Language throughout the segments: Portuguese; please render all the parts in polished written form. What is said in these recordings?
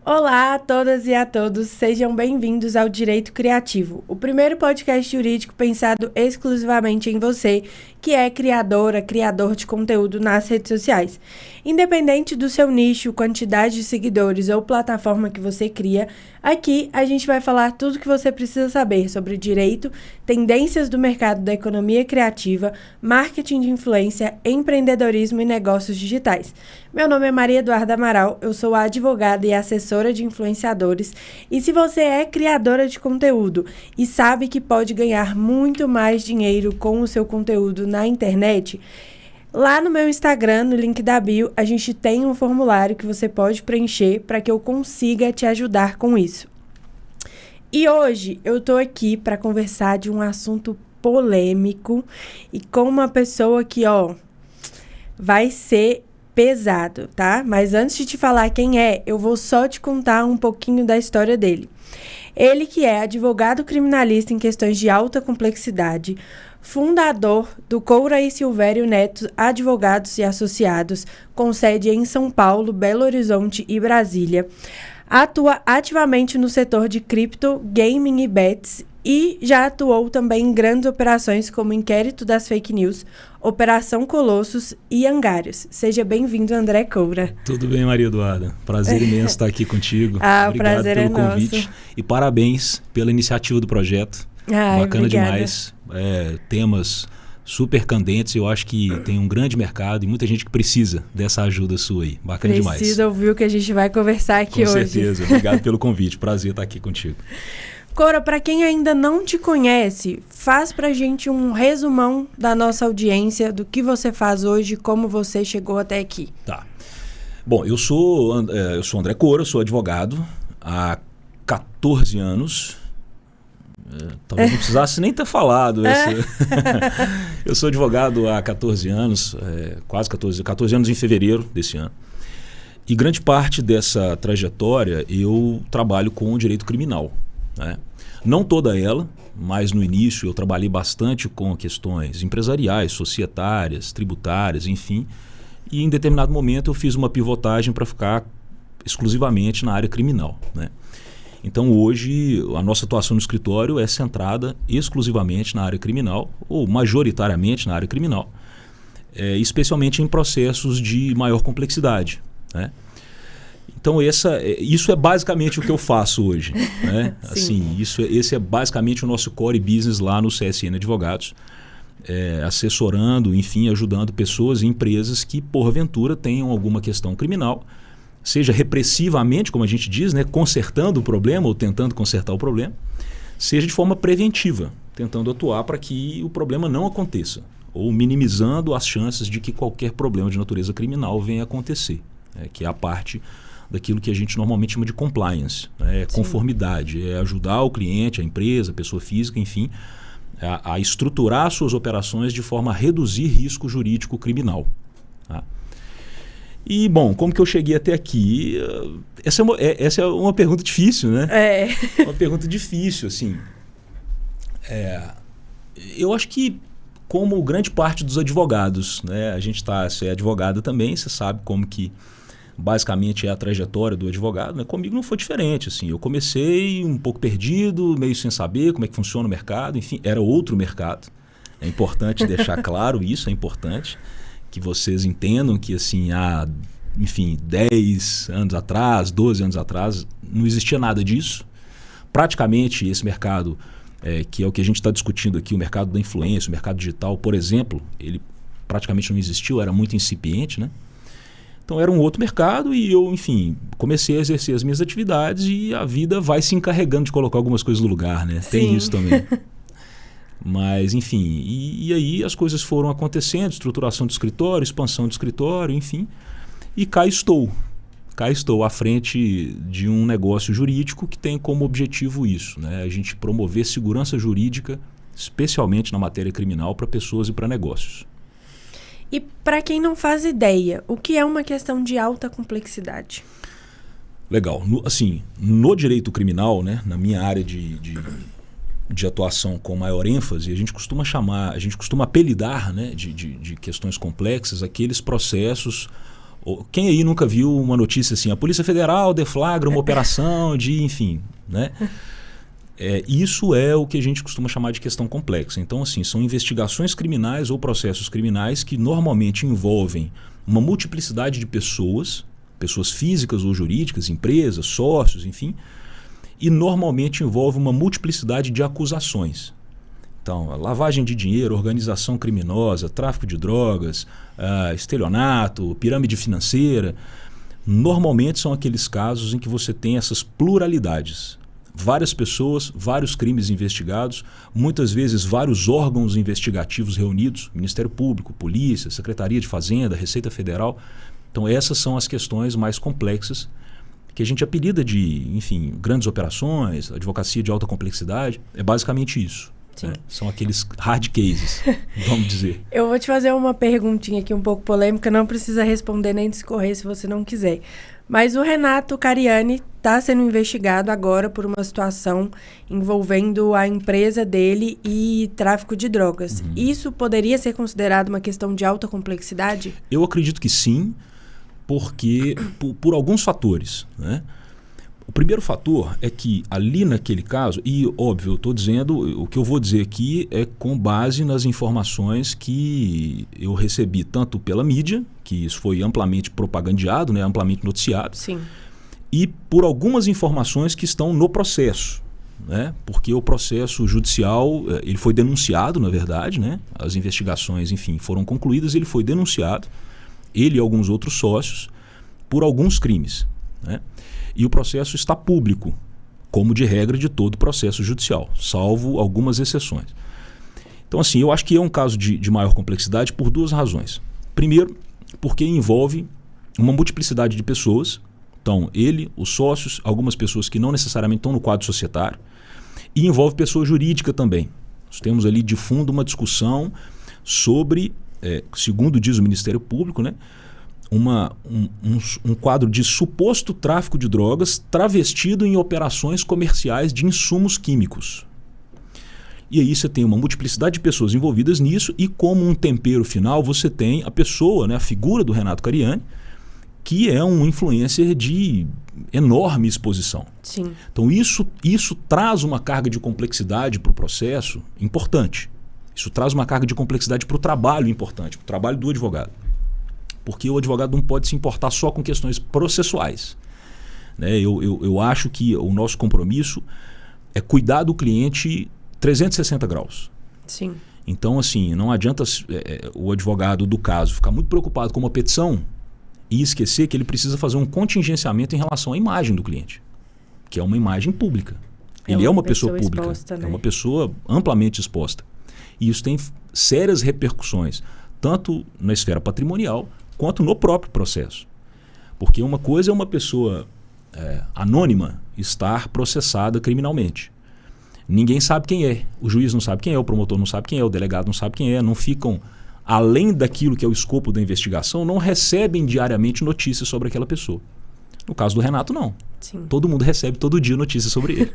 Olá a todas e a todos, sejam bem-vindos ao Direito Criativo, o primeiro podcast jurídico pensado exclusivamente em você, que é criadora, criador de conteúdo nas redes sociais. Independente do seu nicho, quantidade de seguidores ou plataforma que você cria, aqui a gente vai falar tudo o que você precisa saber sobre direito, tendências do mercado da economia criativa, marketing de influência, empreendedorismo e negócios digitais. Meu nome é Maria Eduarda Amaral, eu sou advogada e assessora de influenciadores, e se você é criadora de conteúdo e sabe que pode ganhar muito mais dinheiro com o seu conteúdo na internet, lá no meu Instagram, no link da bio, a gente tem um formulário que você pode preencher para que eu consiga te ajudar com isso. E hoje eu tô aqui para conversar de um assunto polêmico e com uma pessoa que, vai ser pesado, tá? Mas antes de te falar quem é, eu vou só te contar um pouquinho da história dele. Ele que é advogado criminalista em questões de alta complexidade, fundador do Coura e Silvério Neto Advogados e Associados, com sede em São Paulo, Belo Horizonte e Brasília. Atua ativamente no setor de cripto, gaming e bets e já atuou também em grandes operações como Inquérito das Fake News, Operação Colossos e Angários. Seja bem-vindo, André Coura. Tudo bem, Maria Eduarda? Prazer imenso estar aqui contigo. Obrigado o prazer pelo é convite nosso. E parabéns pela iniciativa do projeto. Bacana obrigada. demais. Temas super candentes. Eu acho que tem um grande mercado e muita gente que precisa dessa ajuda sua aí. Bacana demais. Precisa ouvir o que a gente vai conversar aqui Com hoje. Com certeza. Obrigado pelo convite. Prazer estar aqui contigo. Coura, para quem ainda não te conhece, faz pra gente um resumão da nossa audiência, do que você faz hoje, como você chegou até aqui. Tá. Bom, eu sou André Coura, sou advogado há 14 anos. Talvez não precisasse nem ter falado. Eu sou advogado há 14 anos, quase 14 anos em fevereiro desse ano. E grande parte dessa trajetória eu trabalho com o direito criminal. Né? Não toda ela, mas no início eu trabalhei bastante com questões empresariais, societárias, tributárias, enfim. E em determinado momento eu fiz uma pivotagem para ficar exclusivamente na área criminal. Né? Então hoje a nossa atuação no escritório é centrada exclusivamente na área criminal, ou majoritariamente na área criminal, especialmente em processos de maior complexidade. Né? Então isso é basicamente o que eu faço hoje. Né? Assim, esse é basicamente o nosso core business lá no CSN Advogados, assessorando, enfim, ajudando pessoas e empresas que porventura tenham alguma questão criminal, seja repressivamente, como a gente diz, né, consertando o problema ou tentando consertar o problema, seja de forma preventiva, tentando atuar para que o problema não aconteça, ou minimizando as chances de que qualquer problema de natureza criminal venha a acontecer, que é a parte daquilo que a gente normalmente chama de compliance, conformidade, é ajudar o cliente, a empresa, a pessoa física, enfim, a estruturar suas operações de forma a reduzir risco jurídico criminal. Tá? E, bom, como que eu cheguei até aqui? Essa é uma pergunta difícil, né? Uma pergunta difícil, assim. Eu acho que, como grande parte dos advogados, né? Você é advogada também, você sabe como que basicamente é a trajetória do advogado. Né? Comigo não foi diferente. Assim. Eu comecei um pouco perdido, meio sem saber como é que funciona o mercado. Enfim, era outro mercado. É importante deixar claro isso, é importante que vocês entendam que assim, há 10 anos atrás, 12 anos atrás, não existia nada disso. Praticamente esse mercado, que é o que a gente está discutindo aqui, o mercado da influência, o mercado digital, por exemplo, ele praticamente não existiu, era muito incipiente, né? Então era um outro mercado e eu, enfim, comecei a exercer as minhas atividades e a vida vai se encarregando de colocar algumas coisas no lugar, né? Sim. Tem isso também. Mas, enfim, e aí as coisas foram acontecendo, estruturação do escritório, expansão do escritório, enfim, e cá estou à frente de um negócio jurídico que tem como objetivo isso, né? A gente promover segurança jurídica, especialmente na matéria criminal, para pessoas e para negócios. E para quem não faz ideia, o que é uma questão de alta complexidade? Legal. No direito criminal, né, na minha área de atuação com maior ênfase, a gente costuma apelidar, né, de questões complexas aqueles processos Quem aí nunca viu uma notícia assim, a Polícia Federal deflagra uma operação de, enfim, né? Isso é o que a gente costuma chamar de questão complexa. Então, assim, são investigações criminais ou processos criminais que normalmente envolvem uma multiplicidade de pessoas físicas ou jurídicas, empresas, sócios, enfim, e normalmente envolve uma multiplicidade de acusações. Então, lavagem de dinheiro, organização criminosa, tráfico de drogas, estelionato, pirâmide financeira. Normalmente são aqueles casos em que você tem essas pluralidades. Várias pessoas, vários crimes investigados, muitas vezes vários órgãos investigativos reunidos, Ministério Público, Polícia, Secretaria de Fazenda, Receita Federal. Então essas são as questões mais complexas que a gente apelida de, enfim, grandes operações, advocacia de alta complexidade. É basicamente isso. Né? São aqueles hard cases, vamos dizer. Eu vou te fazer uma perguntinha aqui um pouco polêmica, não precisa responder nem discorrer se você não quiser. Mas o Renato Cariani está sendo investigado agora por uma situação envolvendo a empresa dele e tráfico de drogas. Isso poderia ser considerado uma questão de alta complexidade? Eu acredito que sim, porque por alguns fatores, né? O primeiro fator é que ali naquele caso, e óbvio, eu estou dizendo, o que eu vou dizer aqui é com base nas informações que eu recebi tanto pela mídia, que isso foi amplamente propagandeado, né, amplamente noticiado, sim, e por algumas informações que estão no processo, né, porque o processo judicial ele foi denunciado, na verdade, né, as investigações, enfim, foram concluídas, ele foi denunciado, ele e alguns outros sócios, por alguns crimes, né? E o processo está público, como de regra de todo processo judicial, salvo algumas exceções. Então, assim, eu acho que é um caso de maior complexidade por duas razões. Primeiro, porque envolve uma multiplicidade de pessoas. Então, ele, os sócios, algumas pessoas que não necessariamente estão no quadro societário, e envolve pessoa jurídica também. Nós temos ali de fundo uma discussão sobre, segundo diz o Ministério Público, né, um quadro de suposto tráfico de drogas travestido em operações comerciais de insumos químicos. E aí você tem uma multiplicidade de pessoas envolvidas nisso e como um tempero final você tem a pessoa, né, a figura do Renato Cariani, que é um influencer de enorme exposição. Sim. Então isso traz uma carga de complexidade para o processo importante. Isso traz uma carga de complexidade para o trabalho importante, para o trabalho do advogado. Porque o advogado não pode se importar só com questões processuais. Né? Eu acho que o nosso compromisso é cuidar do cliente 360 graus. Sim. Então, assim, não adianta o advogado do caso ficar muito preocupado com uma petição e esquecer que ele precisa fazer um contingenciamento em relação à imagem do cliente, que é uma imagem pública. Ele é uma pessoa pública, exposta, né? É uma pessoa amplamente exposta. E isso tem sérias repercussões, tanto na esfera patrimonial, quanto no próprio processo. Porque uma coisa é uma pessoa anônima estar processada criminalmente. Ninguém sabe quem é. O juiz não sabe quem é, o promotor não sabe quem é, o delegado não sabe quem é. Não ficam, além daquilo que é o escopo da investigação, não recebem diariamente notícias sobre aquela pessoa. No caso do Renato, não. Sim. Todo mundo recebe todo dia notícias sobre ele.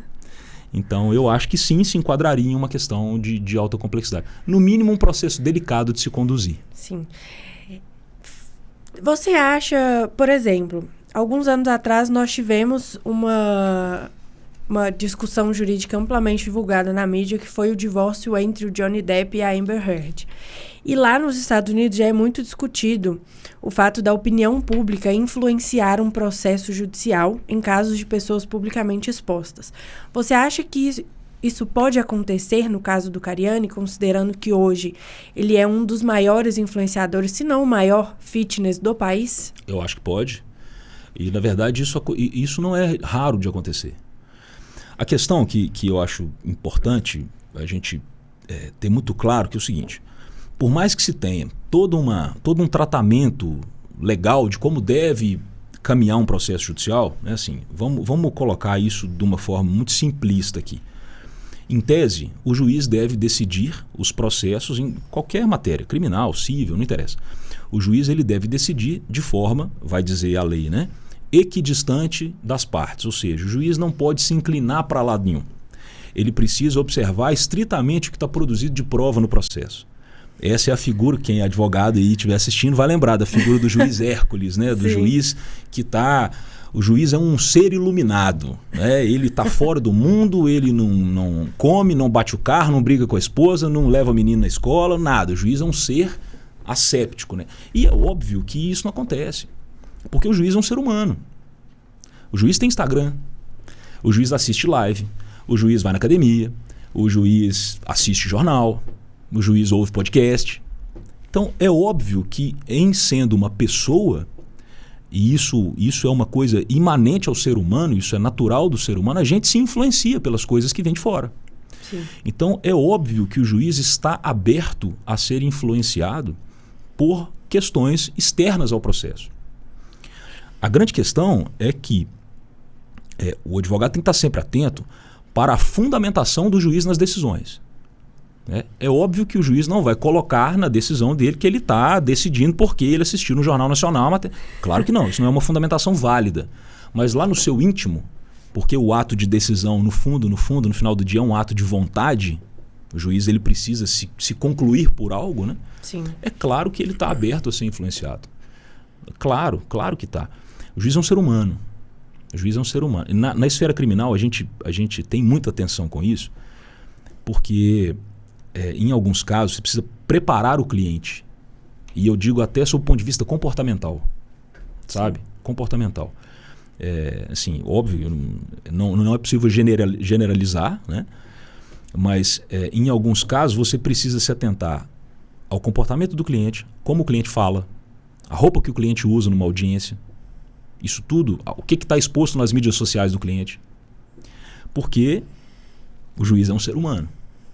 Então, eu acho que sim, se enquadraria em uma questão de alta complexidade. No mínimo, um processo delicado de se conduzir. Sim. Você acha, por exemplo, alguns anos atrás nós tivemos uma discussão jurídica amplamente divulgada na mídia, que foi o divórcio entre o Johnny Depp e a Amber Heard. E lá nos Estados Unidos já é muito discutido o fato da opinião pública influenciar um processo judicial em casos de pessoas publicamente expostas. Você acha que isso pode acontecer no caso do Cariani, considerando que hoje ele é um dos maiores influenciadores, se não o maior fitness do país? Eu acho que pode. E, na verdade, isso não é raro de acontecer. A questão que eu acho importante a gente ter muito claro que é o seguinte: por mais que se tenha todo um tratamento legal de como deve caminhar um processo judicial, né, assim, vamos colocar isso de uma forma muito simplista aqui. Em tese, o juiz deve decidir os processos em qualquer matéria, criminal, civil, não interessa. O juiz ele deve decidir de forma, vai dizer a lei, né, equidistante das partes, ou seja, o juiz não pode se inclinar para lado nenhum. Ele precisa observar estritamente o que está produzido de prova no processo. Essa é a figura, quem é advogado e estiver assistindo vai lembrar da figura do juiz Hércules, né? Do juiz que está... O juiz é um ser iluminado, né? Ele está fora do mundo, ele não come, não bate o carro, não briga com a esposa, não leva a menina na escola, nada. O juiz é um ser asséptico, né? E é óbvio que isso não acontece, porque o juiz é um ser humano. O juiz tem Instagram, o juiz assiste live, o juiz vai na academia, o juiz assiste jornal, o juiz ouve podcast. Então é óbvio que, em sendo uma pessoa, e isso é uma coisa imanente ao ser humano, isso é natural do ser humano, a gente se influencia pelas coisas que vêm de fora. Sim. Então é óbvio que o juiz está aberto a ser influenciado por questões externas ao processo. A grande questão é que o advogado tem que estar sempre atento para a fundamentação do juiz nas decisões. É óbvio que o juiz não vai colocar na decisão dele que ele está decidindo porque ele assistiu no Jornal Nacional. Claro que não, isso não é uma fundamentação válida. Mas lá no seu íntimo, porque o ato de decisão, no final do dia, é um ato de vontade, o juiz ele precisa se concluir por algo, né? Sim. É claro que ele está aberto a ser influenciado. Claro que está. O juiz é um ser humano. O juiz é um ser humano. E na esfera criminal, a gente tem muita atenção com isso, porque... em alguns casos, você precisa preparar o cliente. E eu digo até sob o ponto de vista comportamental. Sabe? Sim. Comportamental. Assim, óbvio, não é possível generalizar, né? Mas em alguns casos você precisa se atentar ao comportamento do cliente, como o cliente fala, a roupa que o cliente usa numa audiência, isso tudo, o que está exposto nas mídias sociais do cliente. Porque o juiz é um ser humano.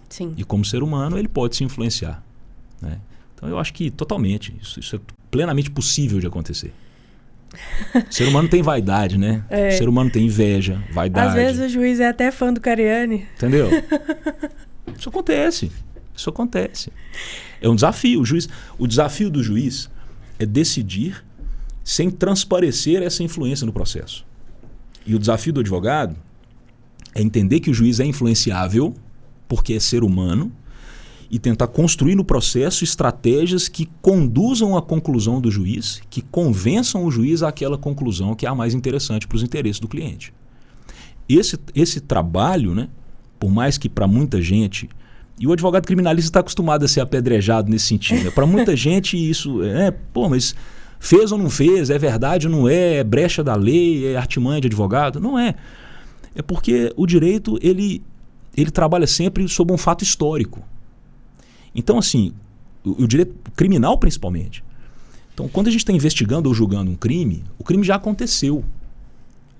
Sim. E como ser humano ele pode se influenciar, né? Então eu acho que totalmente, isso é plenamente possível de acontecer. O ser humano tem vaidade, né? O ser humano tem inveja, vaidade. Às vezes o juiz é até fã do Cariani. Entendeu? Isso acontece. É um desafio. O desafio do juiz é decidir sem transparecer essa influência no processo. E o desafio do advogado é entender que o juiz é influenciável porque é ser humano, e tentar construir no processo estratégias que conduzam à conclusão do juiz, que convençam o juiz àquela conclusão que é a mais interessante para os interesses do cliente. Esse trabalho, né, por mais que para muita gente... E o advogado criminalista está acostumado a ser apedrejado nesse sentido. Né? Para muita gente isso mas fez ou não fez, é verdade ou não é brecha da lei, é artimanha de advogado? Não é. É porque o direito, ele trabalha sempre sob um fato histórico. Então, assim, o direito criminal principalmente. Então, quando a gente está investigando ou julgando um crime, o crime já aconteceu.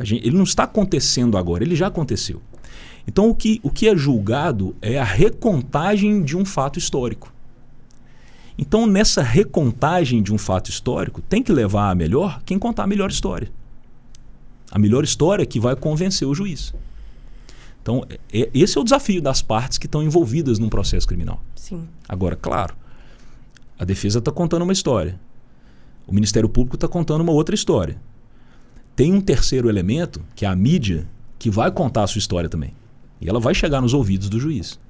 Ele não está acontecendo agora, ele já aconteceu. Então, o que é julgado é a recontagem de um fato histórico. Então, nessa recontagem de um fato histórico, tem que levar a melhor quem contar a melhor história. A melhor história que vai convencer o juiz. Então, esse é o desafio das partes que estão envolvidas num processo criminal. Sim. Agora, claro, a defesa está contando uma história. O Ministério Público está contando uma outra história. Tem um terceiro elemento, que é a mídia, que vai contar a sua história também. E ela vai chegar nos ouvidos do juiz.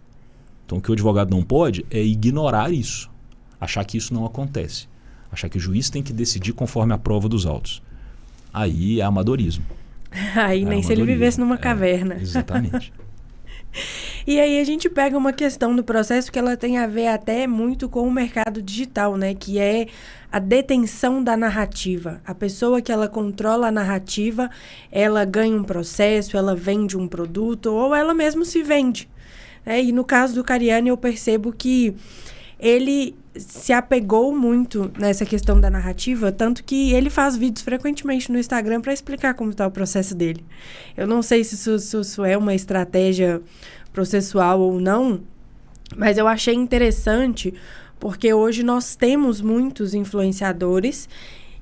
Então, o que o advogado não pode é ignorar isso. Achar que isso não acontece. Achar que o juiz tem que decidir conforme a prova dos autos. Aí é amadorismo. Aí nem se ele vivesse numa caverna. Exatamente. E aí a gente pega uma questão do processo que ela tem a ver até muito com o mercado digital, né? Que é a detenção da narrativa. A pessoa que ela controla a narrativa, ela ganha um processo, ela vende um produto ou ela mesmo se vende. E no caso do Cariani eu percebo que ele se apegou muito nessa questão da narrativa, tanto que ele faz vídeos frequentemente no Instagram para explicar como está o processo dele. Eu não sei se isso é uma estratégia processual ou não, mas eu achei interessante porque hoje nós temos muitos influenciadores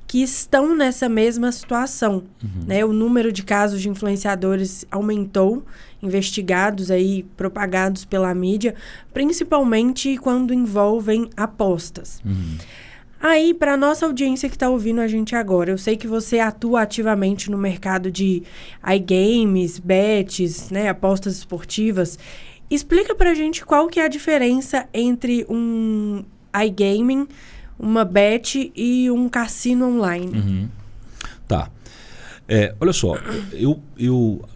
que estão nessa mesma situação. Né? O número de casos de influenciadores aumentou, investigados aí, propagados pela mídia, principalmente quando envolvem apostas. Aí, para a nossa audiência que está ouvindo a gente agora, eu sei que você atua ativamente no mercado de iGames, bets, né, apostas esportivas. Explica para a gente qual que é a diferença entre um iGaming, uma bet e um cassino online. Tá. Olha só,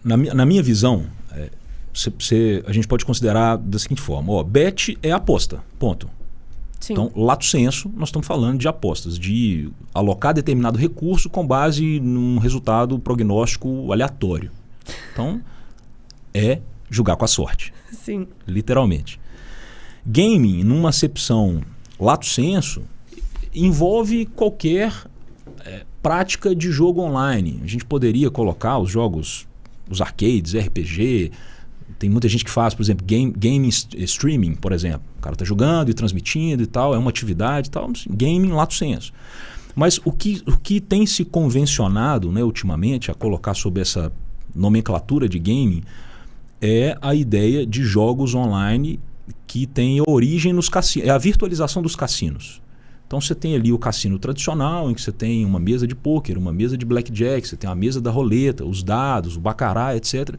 na minha visão, a gente pode considerar da seguinte forma. Bet é aposta, ponto. Sim. Então, lato sensu, nós estamos falando de apostas, de alocar determinado recurso com base num resultado prognóstico aleatório. Então, é jogar com a sorte. Sim. Literalmente. Gaming, numa acepção lato sensu, envolve qualquer prática de jogo online. A gente poderia colocar os jogos, os arcades, RPG. Tem muita gente que faz, por exemplo, game streaming, por exemplo. O cara está jogando e transmitindo e tal, é uma atividade e tal. Gaming lato sensu. Mas o que tem se convencionado, né, ultimamente, a colocar sob essa nomenclatura de gaming, é a ideia de jogos online que tem origem nos cassinos. É a virtualização dos cassinos. Então você tem ali o cassino tradicional, em que você tem uma mesa de pôquer, uma mesa de blackjack, você tem a mesa da roleta, os dados, o baccarat, etc.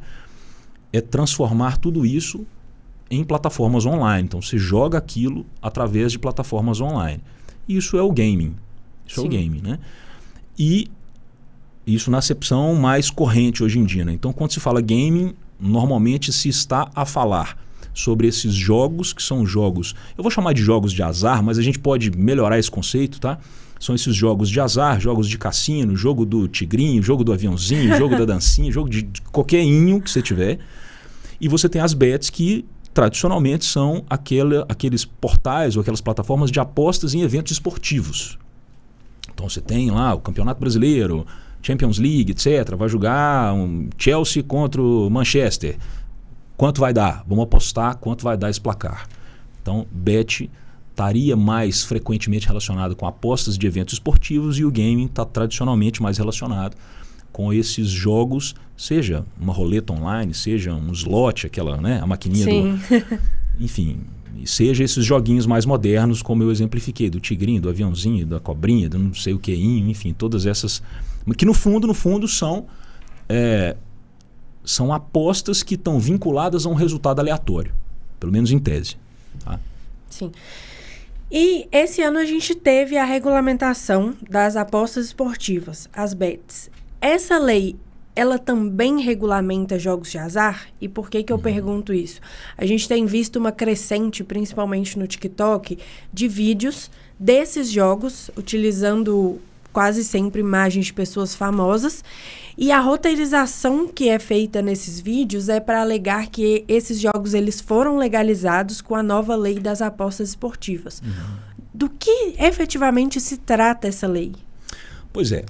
É transformar tudo isso em plataformas online. Então você joga aquilo através de plataformas online. Isso é o gaming. Isso Sim. É o gaming, né? E isso na acepção mais corrente hoje em dia, né? Então quando se fala gaming, normalmente se está a falar sobre esses jogos, que são jogos... Eu vou chamar de jogos de azar, mas a gente pode melhorar esse conceito, tá? São esses jogos de azar, jogos de cassino, jogo do tigrinho, jogo do aviãozinho, jogo da dancinha, jogo de qualquer inho que você tiver. E você tem as bets que tradicionalmente são aqueles portais ou aquelas plataformas de apostas em eventos esportivos. Então você tem lá o Campeonato Brasileiro, Champions League, etc. Vai jogar um Chelsea contra o Manchester. Quanto vai dar? Vamos apostar quanto vai dar esse placar. Então, bet estaria mais frequentemente relacionado com apostas de eventos esportivos e o gaming está tradicionalmente mais relacionado com esses jogos, seja uma roleta online, seja um slot, aquela, né, a maquininha Sim. Enfim, seja esses joguinhos mais modernos, como eu exemplifiquei, do tigrinho, do aviãozinho, da cobrinha, do não sei o que, enfim, todas essas... Que no fundo são apostas que estão vinculadas a um resultado aleatório, pelo menos em tese. Tá? Sim. E esse ano a gente teve a regulamentação das apostas esportivas, as bets. Essa lei, ela também regulamenta jogos de azar? E por que eu pergunto isso? A gente tem visto uma crescente, principalmente no TikTok, de vídeos desses jogos, utilizando quase sempre imagens de pessoas famosas. E a roteirização que é feita nesses vídeos é para alegar que esses jogos eles foram legalizados com a nova lei das apostas esportivas. Do que efetivamente se trata essa lei? Pois é.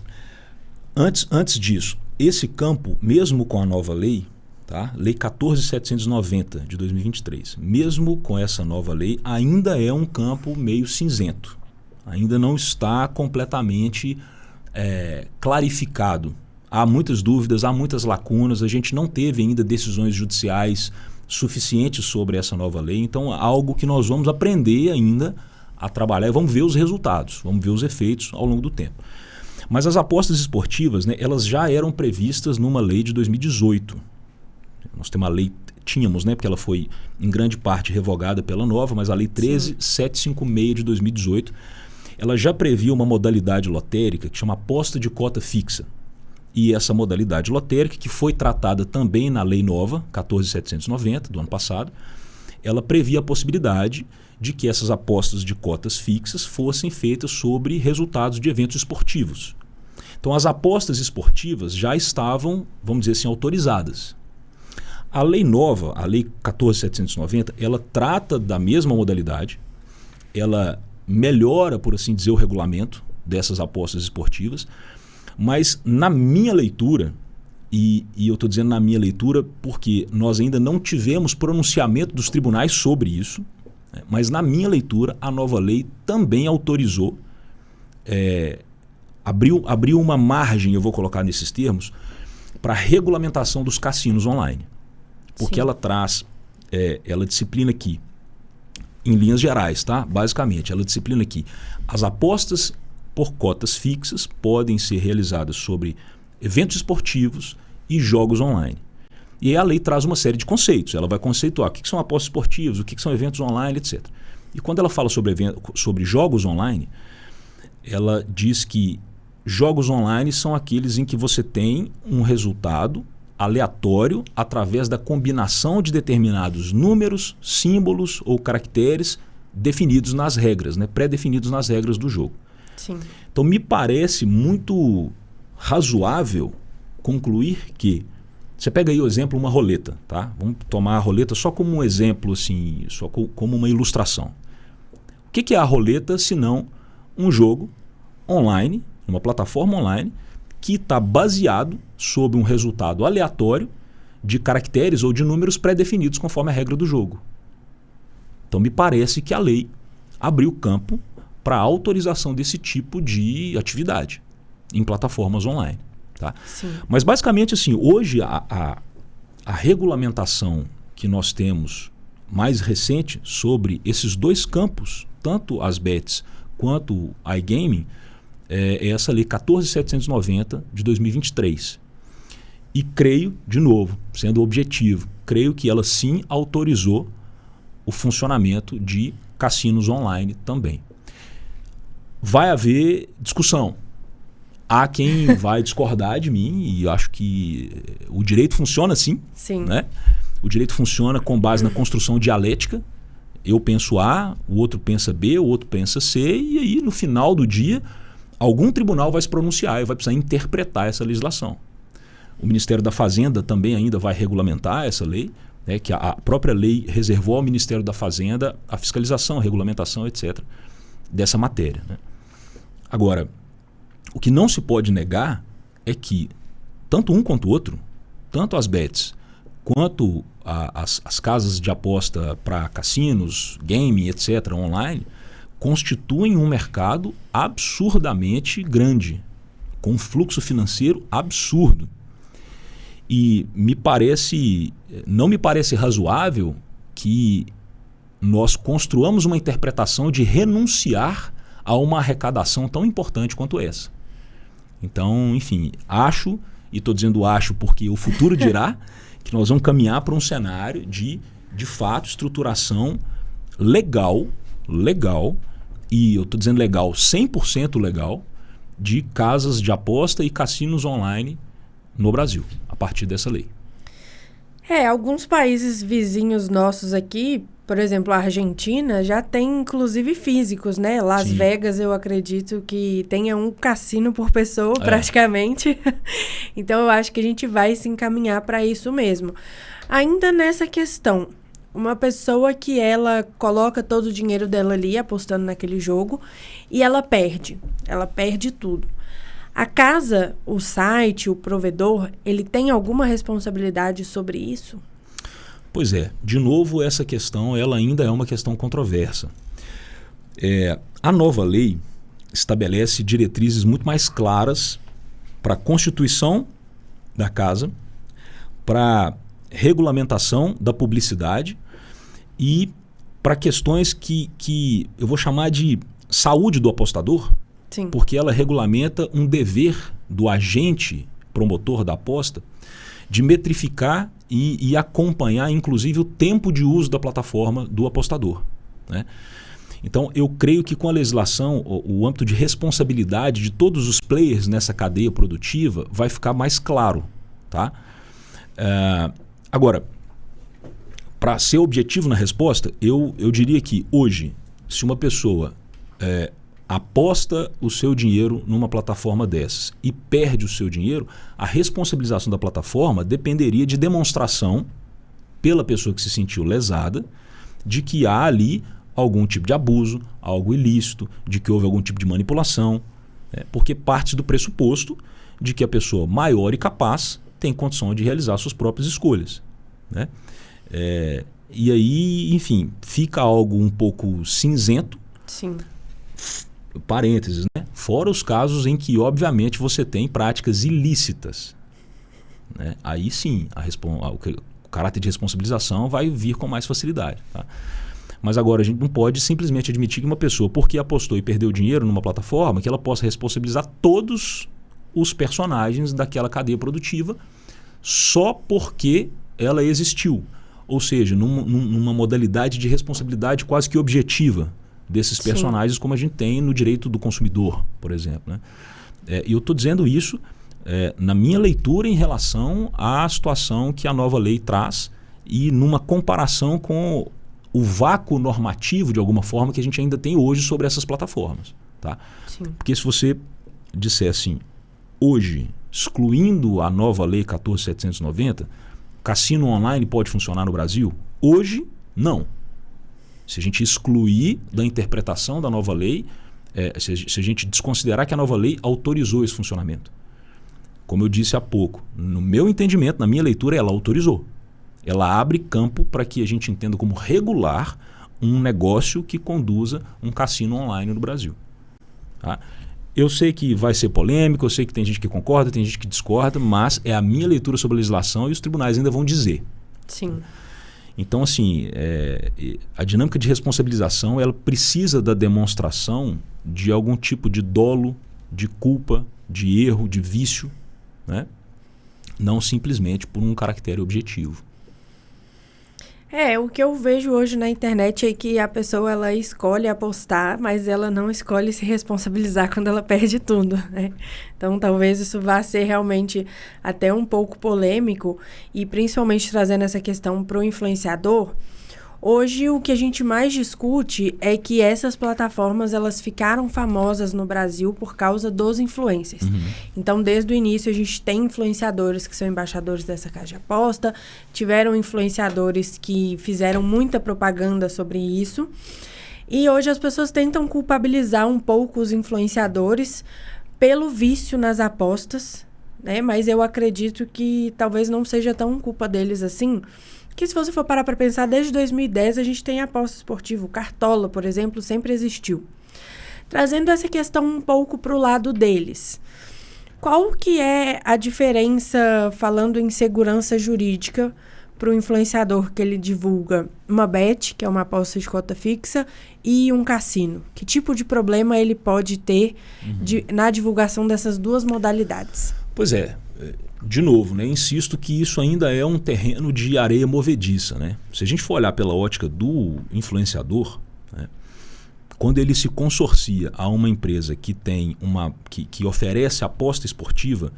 Antes disso, esse campo, mesmo com a nova lei, tá? Lei 14.790 de 2023, mesmo com essa nova lei, ainda é um campo meio cinzento. Ainda não está completamente clarificado. Há muitas dúvidas, há muitas lacunas, a gente não teve ainda decisões judiciais suficientes sobre essa nova lei, então é algo que nós vamos aprender ainda a trabalhar e vamos ver os resultados, vamos ver os efeitos ao longo do tempo. Mas as apostas esportivas, né, elas já eram previstas numa lei de 2018. Nós temos uma lei, tínhamos, né, porque ela foi em grande parte revogada pela nova, mas a lei 13.756 de 2018, ela já previa uma modalidade lotérica que chama aposta de cota fixa. E essa modalidade lotérica, que foi tratada também na lei nova, 14.790, do ano passado, ela previa a possibilidade de que essas apostas de cotas fixas fossem feitas sobre resultados de eventos esportivos. Então as apostas esportivas já estavam, vamos dizer assim, autorizadas. A lei nova, a lei 14.790, ela trata da mesma modalidade, ela melhora, por assim dizer, o regulamento dessas apostas esportivas, mas na minha leitura, e eu estou dizendo na minha leitura porque nós ainda não tivemos pronunciamento dos tribunais sobre isso, né? Mas na minha leitura a nova lei também autorizou, abriu uma margem, eu vou colocar nesses termos, para a regulamentação dos cassinos online. Porque Sim. Ela traz, ela disciplina aqui, em linhas gerais, tá? Basicamente, ela disciplina aqui, as apostas por cotas fixas podem ser realizadas sobre eventos esportivos e jogos online. E aí a lei traz uma série de conceitos. Ela vai conceituar o que são apostas esportivas, o que são eventos online, etc. E quando ela fala sobre jogos online, ela diz que jogos online são aqueles em que você tem um resultado aleatório através da combinação de determinados números, símbolos ou caracteres definidos nas regras, né? Pré-definidos nas regras do jogo. Sim. Então me parece muito razoável concluir que você pega aí o exemplo, uma roleta, tá? Vamos tomar a roleta só como um exemplo, assim, só como uma ilustração. O que é a roleta senão um jogo online, uma plataforma online, que está baseado sobre um resultado aleatório de caracteres ou de números pré-definidos conforme a regra do jogo. Então me parece que a lei abriu campo para a autorização desse tipo de atividade em plataformas online. Tá? Sim. Mas basicamente assim, hoje a regulamentação que nós temos mais recente sobre esses dois campos, tanto as bets quanto o iGaming, é essa lei 14.790 de 2023. E creio, de novo, sendo objetivo, creio que ela sim autorizou o funcionamento de cassinos online também. Vai haver discussão. Há quem vai discordar de mim e eu acho que o direito funciona assim. Sim. Né? O direito funciona com base na construção dialética. Eu penso A, o outro pensa B, o outro pensa C e aí no final do dia algum tribunal vai se pronunciar e vai precisar interpretar essa legislação. O Ministério da Fazenda também ainda vai regulamentar essa lei, né, que a própria lei reservou ao Ministério da Fazenda a fiscalização, a regulamentação, etc., dessa matéria. Né? Agora, o que não se pode negar é que tanto um quanto o outro, tanto as bets quanto as casas de aposta para cassinos, game, etc., online, constituem um mercado absurdamente grande, com um fluxo financeiro absurdo. E não me parece razoável que nós construamos uma interpretação de renunciar a uma arrecadação tão importante quanto essa. Então, enfim, acho, e estou dizendo acho porque o futuro dirá, que nós vamos caminhar para um cenário de fato, estruturação legal, e eu estou dizendo legal, 100% legal, de casas de aposta e cassinos online no Brasil, a partir dessa lei. Alguns países vizinhos nossos aqui, por exemplo, a Argentina, já tem inclusive físicos, né? Las Sim. Vegas, eu acredito que tenha um cassino por pessoa, praticamente. Então, eu acho que a gente vai se encaminhar para isso mesmo. Ainda nessa questão, uma pessoa que ela coloca todo o dinheiro dela ali, apostando naquele jogo, e ela perde tudo. A casa, o site, o provedor, ele tem alguma responsabilidade sobre isso? Pois é, de novo essa questão ela ainda é uma questão controversa. A nova lei estabelece diretrizes muito mais claras para a constituição da casa, para regulamentação da publicidade e para questões que eu vou chamar de saúde do apostador. Sim. Porque ela regulamenta um dever do agente promotor da aposta de metrificar e acompanhar, inclusive, o tempo de uso da plataforma do apostador. Né? Então, eu creio que com a legislação, o âmbito de responsabilidade de todos os players nessa cadeia produtiva vai ficar mais claro. Tá? Agora, para ser objetivo na resposta, eu diria que hoje, se uma pessoa aposta o seu dinheiro numa plataforma dessas e perde o seu dinheiro, a responsabilização da plataforma dependeria de demonstração pela pessoa que se sentiu lesada de que há ali algum tipo de abuso, algo ilícito, de que houve algum tipo de manipulação, porque parte do pressuposto de que a pessoa maior e capaz tem condição de realizar suas próprias escolhas. Né? E aí, enfim, fica algo um pouco cinzento. Sim. Parênteses, né? Fora os casos em que, obviamente, você tem práticas ilícitas. Né? Aí sim, o caráter de responsabilização vai vir com mais facilidade. Tá? Mas agora a gente não pode simplesmente admitir que uma pessoa, porque apostou e perdeu dinheiro numa plataforma, que ela possa responsabilizar todos os personagens daquela cadeia produtiva só porque ela existiu. ou seja, numa modalidade de responsabilidade quase que objetiva desses personagens, como a gente tem no direito do consumidor, por exemplo. Né? E eu estou dizendo isso na minha leitura em relação à situação que a nova lei traz e numa comparação com o vácuo normativo, de alguma forma, que a gente ainda tem hoje sobre essas plataformas. Tá? Porque se você disser assim, hoje, excluindo a nova lei 14.790, cassino online pode funcionar no Brasil? Hoje, não. Se a gente excluir da interpretação da nova lei, se a gente desconsiderar que a nova lei autorizou esse funcionamento. Como eu disse há pouco, no meu entendimento, na minha leitura, ela autorizou. Ela abre campo para que a gente entenda como regular um negócio que conduza um cassino online no Brasil. Tá? Eu sei que vai ser polêmico, eu sei que tem gente que concorda, tem gente que discorda, mas é a minha leitura sobre a legislação e os tribunais ainda vão dizer. Sim. Então, assim, a dinâmica de responsabilização ela precisa da demonstração de algum tipo de dolo, de culpa, de erro, de vício, né? Não simplesmente por um caractere objetivo. O que eu vejo hoje na internet é que a pessoa ela escolhe apostar, mas ela não escolhe se responsabilizar quando ela perde tudo, né? Então, talvez isso vá ser realmente até um pouco polêmico e principalmente trazendo essa questão para o influenciador. Hoje, o que a gente mais discute é que essas plataformas elas ficaram famosas no Brasil por causa dos influencers. Então, desde o início, a gente tem influenciadores que são embaixadores dessa casa de aposta, tiveram influenciadores que fizeram muita propaganda sobre isso. E hoje as pessoas tentam culpabilizar um pouco os influenciadores pelo vício nas apostas, né? Mas eu acredito que talvez não seja tão culpa deles assim. Que se você for parar para pensar, desde 2010 a gente tem aposta esportiva. O Cartola, por exemplo, sempre existiu. Trazendo essa questão um pouco para o lado deles. Qual que é a diferença, falando em segurança jurídica, para o influenciador que ele divulga uma bet, que é uma aposta de cota fixa, e um cassino? Que tipo de problema ele pode ter na divulgação dessas duas modalidades? Pois é. De novo, né, insisto que isso ainda é um terreno de areia movediça. Né? Se a gente for olhar pela ótica do influenciador, né, quando ele se consorcia a uma empresa que tem que oferece aposta esportiva,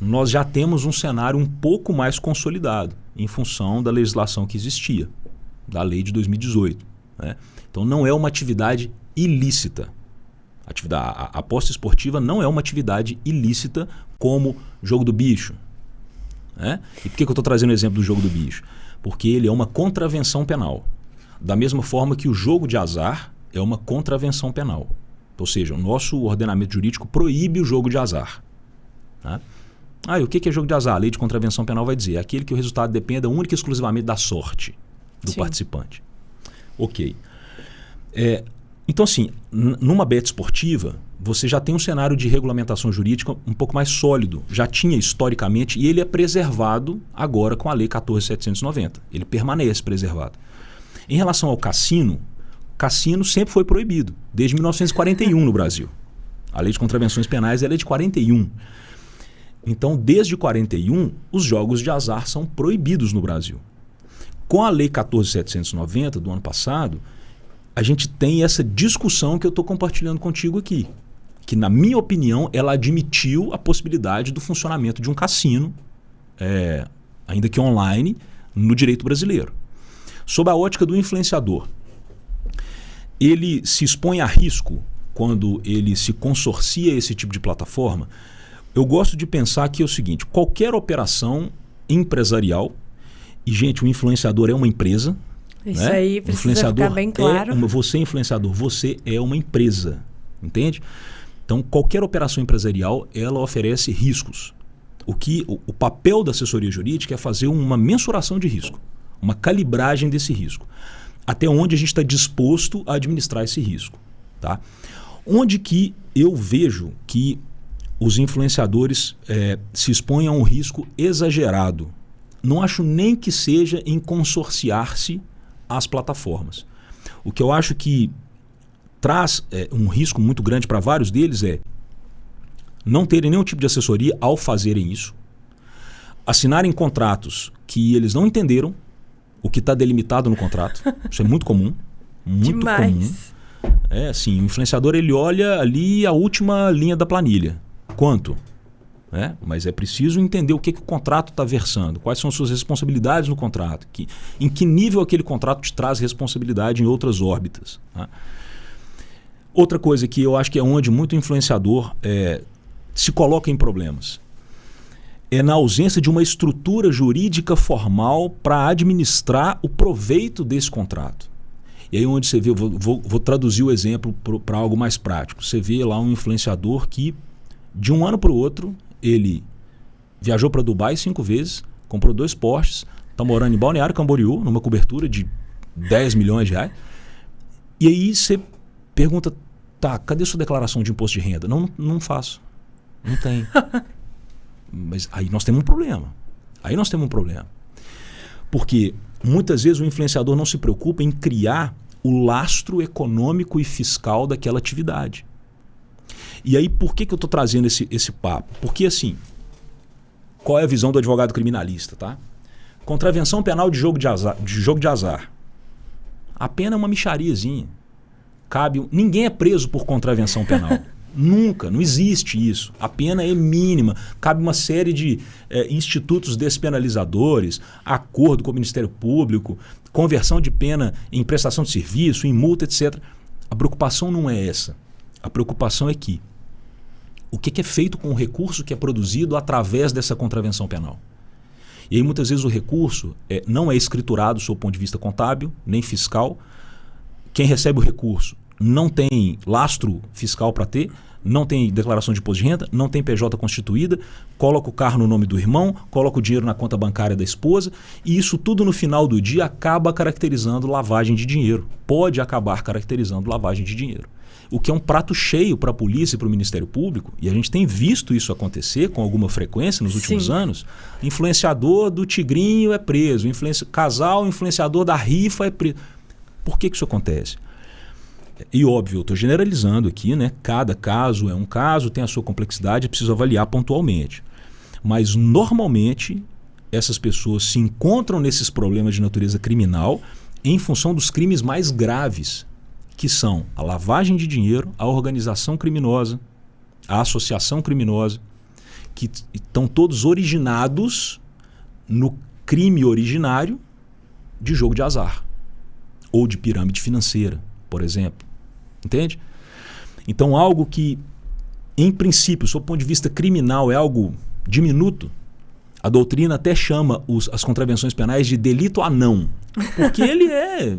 nós já temos um cenário um pouco mais consolidado em função da legislação que existia, da lei de 2018. Né? Então não é uma atividade ilícita. A aposta esportiva não é uma atividade ilícita como jogo do bicho. Né? E por que eu estou trazendo o exemplo do jogo do bicho? Porque ele é uma contravenção penal. Da mesma forma que o jogo de azar é uma contravenção penal. Ou seja, o nosso ordenamento jurídico proíbe o jogo de azar. Tá? E o que é jogo de azar? A lei de contravenção penal vai dizer aquele que o resultado dependa única e exclusivamente da sorte do participante. Ok. Então, assim, numa bet esportiva, você já tem um cenário de regulamentação jurídica um pouco mais sólido. Já tinha historicamente, e ele é preservado agora com a Lei 14.790. Ele permanece preservado. Em relação ao cassino sempre foi proibido, desde 1941 no Brasil. A Lei de Contravenções Penais ela é de 41. Então, desde 41, os jogos de azar são proibidos no Brasil. Com a Lei 14.790 do ano passado, a gente tem essa discussão que eu estou compartilhando contigo aqui. Que, na minha opinião, ela admitiu a possibilidade do funcionamento de um cassino, ainda que online, no direito brasileiro. Sob a ótica do influenciador, ele se expõe a risco quando ele se consorcia a esse tipo de plataforma? Eu gosto de pensar que é o seguinte, qualquer operação empresarial, e, gente, o influenciador é uma empresa. Isso aí precisa ficar bem claro. Você influenciador, você é uma empresa, entende? Então, qualquer operação empresarial, ela oferece riscos. O papel da assessoria jurídica é fazer uma mensuração de risco, uma calibragem desse risco. Até onde a gente está disposto a administrar esse risco. Tá? Onde que eu vejo que os influenciadores se expõem a um risco exagerado? Não acho nem que seja em consorciar-se às plataformas. O que eu acho que traz um risco muito grande para vários deles é não terem nenhum tipo de assessoria ao fazerem isso, assinarem contratos que eles não entenderam o que está delimitado no contrato. Isso é muito comum. Muito Demais. comum. É assim, o influenciador ele olha ali a última linha da planilha. Quanto? Mas é preciso entender o que o contrato está versando, quais são as suas responsabilidades no contrato, em que nível aquele contrato te traz responsabilidade em outras órbitas. Tá? Outra coisa que eu acho que é onde muito influenciador se coloca em problemas é na ausência de uma estrutura jurídica formal para administrar o proveito desse contrato. E aí onde você vê, vou traduzir o exemplo para algo mais prático. Você vê lá um influenciador que de um ano para o outro ele viajou para Dubai 5 vezes, comprou 2 Porsches, está morando em Balneário Camboriú, numa cobertura de 10 milhões de reais. E aí você pergunta, tá, cadê sua declaração de imposto de renda? Não faço. Não tem. Mas aí nós temos um problema. Porque muitas vezes o influenciador não se preocupa em criar o lastro econômico e fiscal daquela atividade. E aí, por que eu estou trazendo esse papo? Porque, assim, qual é a visão do advogado criminalista, tá? Contravenção penal de jogo de azar. A pena é uma mixariazinha. Ninguém é preso por contravenção penal. Nunca, não existe isso. A pena é mínima. Cabe uma série de institutos despenalizadores, acordo com o Ministério Público, conversão de pena em prestação de serviço, em multa, etc. A preocupação não é essa. A preocupação é que o que é feito com o recurso que é produzido através dessa contravenção penal. E aí muitas vezes o recurso não é escriturado sob o ponto de vista contábil, nem fiscal. Quem recebe o recurso não tem lastro fiscal para ter, não tem declaração de imposto de renda, não tem PJ constituída, coloca o carro no nome do irmão, coloca o dinheiro na conta bancária da esposa, e isso tudo no final do dia acaba caracterizando lavagem de dinheiro. Pode acabar caracterizando lavagem de dinheiro. O que é um prato cheio para a polícia e para o Ministério Público, e a gente tem visto isso acontecer com alguma frequência nos últimos anos. Influenciador do Tigrinho é preso, casal influenciador da rifa é preso. Por que isso acontece? E óbvio, eu estou generalizando aqui, né? Cada caso é um caso, tem a sua complexidade, é preciso avaliar pontualmente. Mas normalmente essas pessoas se encontram nesses problemas de natureza criminal em função dos crimes mais graves, que são a lavagem de dinheiro, a organização criminosa, a associação criminosa, que estão todos originados no crime originário de jogo de azar ou de pirâmide financeira, por exemplo. Entende? Então algo que, em princípio, sob o ponto de vista criminal, é algo diminuto, a doutrina até chama as contravenções penais de delito anão, porque ele é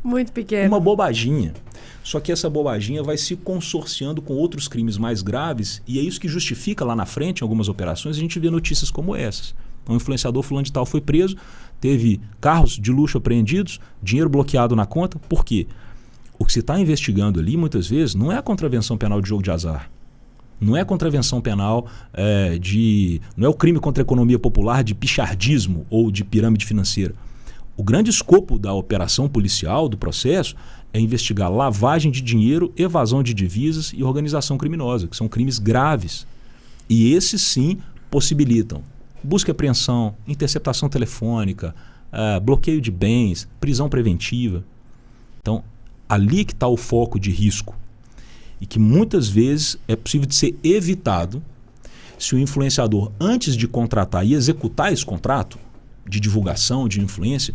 muito pequeno, uma bobaginha. Só que essa bobaginha vai se consorciando com outros crimes mais graves, e é isso que justifica lá na frente, em algumas operações, a gente vê notícias como essas. Um influenciador fulano de tal foi preso, teve carros de luxo apreendidos, dinheiro bloqueado na conta. Por quê? O que se está investigando ali, muitas vezes, não é a contravenção penal de jogo de azar. Não é a contravenção penal não é o crime contra a economia popular de pichardismo ou de pirâmide financeira. O grande escopo da operação policial, do processo, é investigar lavagem de dinheiro, evasão de divisas e organização criminosa, que são crimes graves. E esses sim possibilitam busca e apreensão, interceptação telefônica, bloqueio de bens, prisão preventiva. Então, ali que está o foco de risco e que muitas vezes é possível de ser evitado se o influenciador, antes de contratar e executar esse contrato de divulgação, de influência,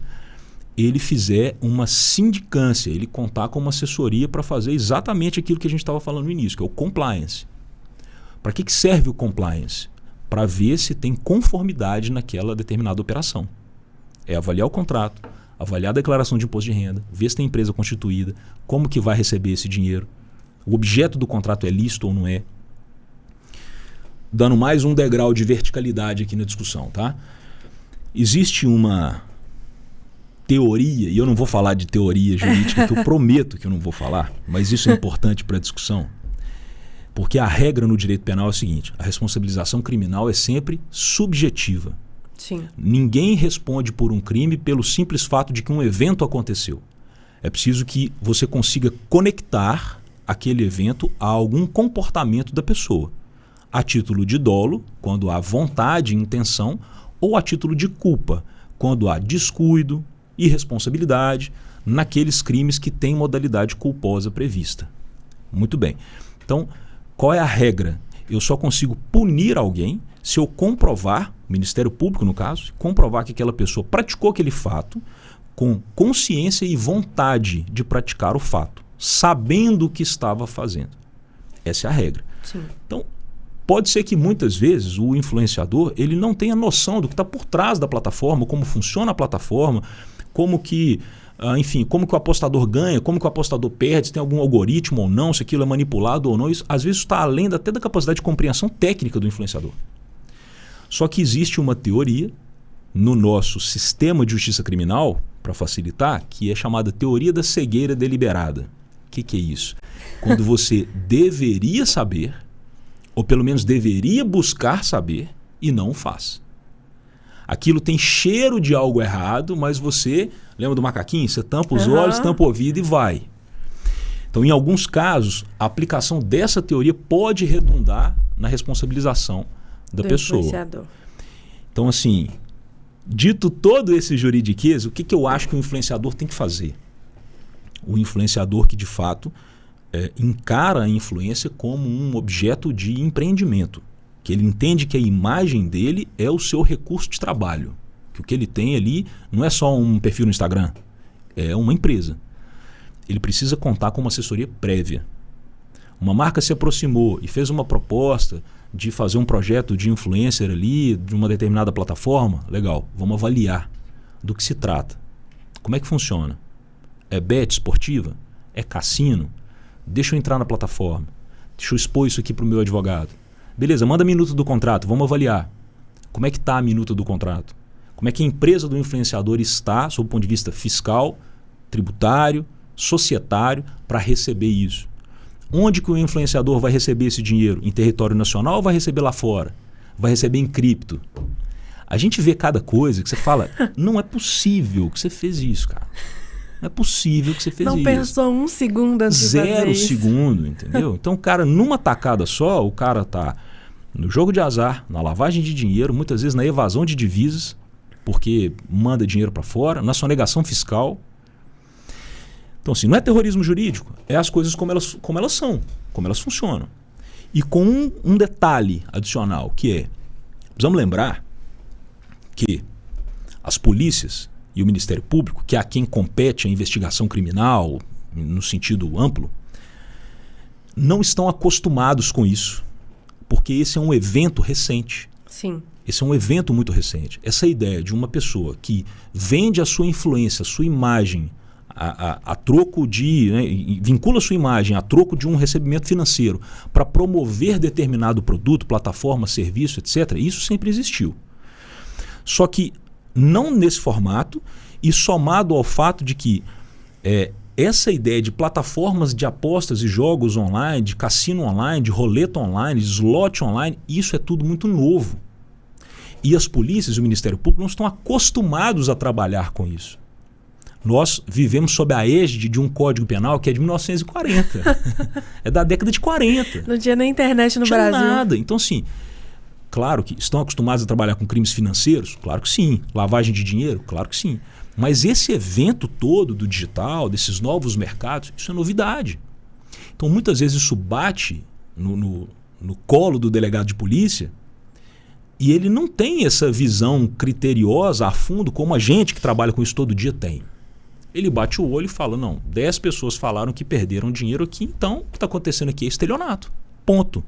ele fizer uma sindicância, ele contar com uma assessoria para fazer exatamente aquilo que a gente estava falando no início, que é o compliance. Para que serve o compliance? Para ver se tem conformidade naquela determinada operação. É avaliar o contrato, avaliar a declaração de imposto de renda, ver se tem empresa constituída, como que vai receber esse dinheiro, o objeto do contrato é lícito ou não é. Dando mais um degrau de verticalidade aqui na discussão, tá? Existe uma teoria, e eu não vou falar de teoria jurídica, que eu prometo que eu não vou falar, mas isso é importante para a discussão, porque a regra no direito penal é a seguinte: a responsabilização criminal é sempre subjetiva. Sim. Ninguém responde por um crime pelo simples fato de que um evento aconteceu. É preciso que você consiga conectar aquele evento a algum comportamento da pessoa, a título de dolo, quando há vontade e intenção, ou a título de culpa, quando há descuido, irresponsabilidade naqueles crimes que têm modalidade culposa prevista. Muito bem. Então, qual é a regra? Eu só consigo punir alguém se eu comprovar, o Ministério Público no caso, comprovar que aquela pessoa praticou aquele fato com consciência e vontade de praticar o fato, sabendo o que estava fazendo. Essa é a regra. Sim. Então, pode ser que muitas vezes o influenciador ele não tenha noção do que está por trás da plataforma, como funciona a plataforma, como que, enfim, como que o apostador ganha, como que o apostador perde, se tem algum algoritmo ou não, se aquilo é manipulado ou não. Isso, às vezes, está além até da capacidade de compreensão técnica do influenciador. Só que existe uma teoria no nosso sistema de justiça criminal, para facilitar, que é chamada teoria da cegueira deliberada. O que é isso? Quando você deveria saber, ou pelo menos deveria buscar saber, e não faz. Aquilo tem cheiro de algo errado, mas você, lembra do macaquinho? Você tampa os olhos, tampa o ouvido e vai. Então, em alguns casos, a aplicação dessa teoria pode redundar na responsabilização da pessoa. Então, assim, dito todo esse juridiquês, o que eu acho que o influenciador tem que fazer? O influenciador que, de fato, encara a influência como um objeto de empreendimento. Que ele entende que a imagem dele é o seu recurso de trabalho. Que o que ele tem ali não é só um perfil no Instagram, é uma empresa. Ele precisa contar com uma assessoria prévia. Uma marca se aproximou e fez uma proposta de fazer um projeto de influencer ali, de uma determinada plataforma. Legal, vamos avaliar do que se trata. Como é que funciona? É bet esportiva? É cassino? Deixa eu entrar na plataforma. Deixa eu expor isso aqui para o meu advogado. Beleza, manda a minuta do contrato, vamos avaliar. Como é que está a minuta do contrato? Como é que a empresa do influenciador está, sob o ponto de vista fiscal, tributário, societário, para receber isso? Onde que o influenciador vai receber esse dinheiro? Em território nacional ou vai receber lá fora? Vai receber em cripto? A gente vê cada coisa que você fala, não é possível que você fez isso, cara. Não é possível que você fez isso. Não pensou um segundo antes de fazer isso. 0 segundo, entendeu? Então, o cara, numa tacada só, o cara tá no jogo de azar, na lavagem de dinheiro, muitas vezes na evasão de divisas, porque manda dinheiro para fora, na sonegação fiscal. Então, assim, não é terrorismo jurídico, é as coisas como elas são, como elas funcionam. E com um detalhe adicional, que é, precisamos lembrar que as polícias e o Ministério Público, que é a quem compete a investigação criminal, no sentido amplo, não estão acostumados com isso, porque esse é um evento recente. Sim. Esse é um evento muito recente. Essa ideia de uma pessoa que vende a sua influência, a sua imagem, a troco de, né, vincula a sua imagem a troco de um recebimento financeiro para promover determinado produto, plataforma, serviço, etc., isso sempre existiu. Só que não nesse formato e somado ao fato de que essa ideia de plataformas de apostas e jogos online, de cassino online, de roleta online, de slot online, isso é tudo muito novo. E as polícias e o Ministério Público não estão acostumados a trabalhar com isso. Nós vivemos sob a égide de um Código Penal que é de 1940. É da década de 40. Não tinha nem internet no Brasil. Não tinha nada. Então, assim, claro que estão acostumados a trabalhar com crimes financeiros? Claro que sim. Lavagem de dinheiro? Claro que sim. Mas esse evento todo do digital, desses novos mercados, isso é novidade. Então, muitas vezes isso bate no colo do delegado de polícia e ele não tem essa visão criteriosa a fundo como a gente que trabalha com isso todo dia tem. Ele bate o olho e fala, não, 10 pessoas falaram que perderam dinheiro aqui, então o que está acontecendo aqui é estelionato. Ponto.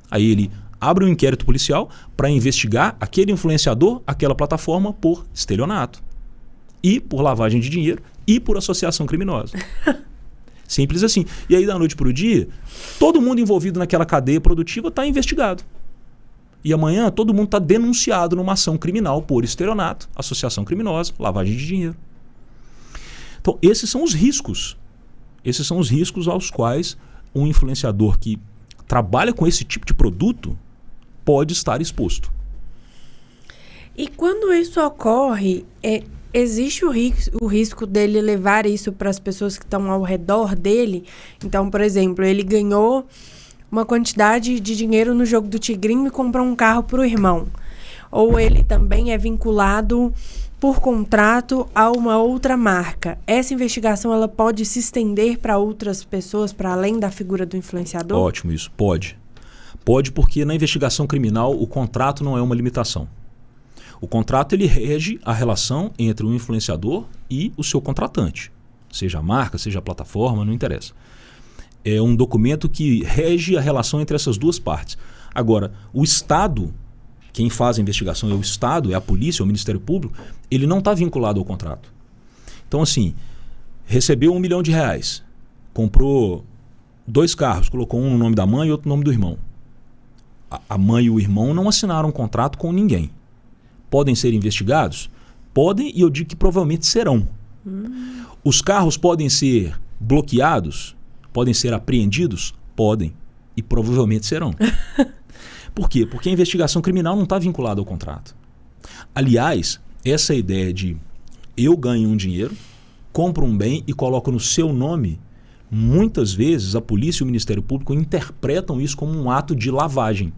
Aí ele abre um inquérito policial para investigar aquele influenciador, aquela plataforma por estelionato. E por lavagem de dinheiro e por associação criminosa. Simples assim. E aí da noite para o dia, todo mundo envolvido naquela cadeia produtiva está investigado. E amanhã todo mundo está denunciado numa ação criminal por estelionato, associação criminosa, lavagem de dinheiro. Então, esses são os riscos. Esses são os riscos aos quais um influenciador que trabalha com esse tipo de produto pode estar exposto. E quando isso ocorre, existe o risco dele levar isso para as pessoas que estão ao redor dele? Então, por exemplo, ele ganhou uma quantidade de dinheiro no jogo do Tigrinho e comprou um carro para o irmão. Ou ele também é vinculado por contrato a uma outra marca, essa investigação ela pode se estender para outras pessoas, para além da figura do influenciador? Ótimo isso, pode. Pode porque na investigação criminal o contrato não é uma limitação. O contrato ele rege a relação entre o influenciador e o seu contratante. Seja a marca, seja a plataforma, não interessa. É um documento que rege a relação entre essas duas partes. Agora, o Estado, quem faz a investigação é o Estado, é a polícia, é o Ministério Público, ele não está vinculado ao contrato. Então, assim, recebeu R$1 milhão, comprou 2 carros, colocou um no nome da mãe e outro no nome do irmão. A mãe e o irmão não assinaram um contrato com ninguém. Podem ser investigados? Podem, e eu digo que provavelmente serão. Os carros podem ser bloqueados? Podem ser apreendidos? Podem. E provavelmente serão. Por quê? Porque a investigação criminal não está vinculada ao contrato. Aliás, essa ideia de eu ganho um dinheiro, compro um bem e coloco no seu nome, muitas vezes a polícia e o Ministério Público interpretam isso como um ato de lavagem.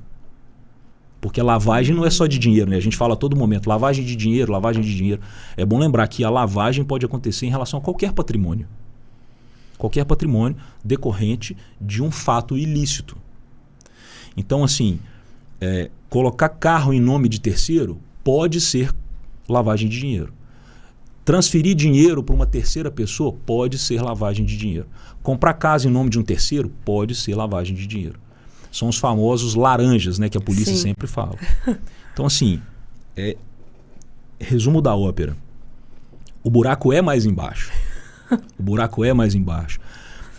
Porque a lavagem não é só de dinheiro, né? A gente fala a todo momento, lavagem de dinheiro, lavagem de dinheiro. É bom lembrar que a lavagem pode acontecer em relação a qualquer patrimônio. Qualquer patrimônio decorrente de um fato ilícito. Então, assim, colocar carro em nome de terceiro pode ser lavagem de dinheiro. Transferir dinheiro para uma terceira pessoa pode ser lavagem de dinheiro. Comprar casa em nome de um terceiro pode ser lavagem de dinheiro. São os famosos laranjas, né, que a polícia Sim. sempre fala. Então, assim, resumo da ópera. O buraco é mais embaixo. O buraco é mais embaixo.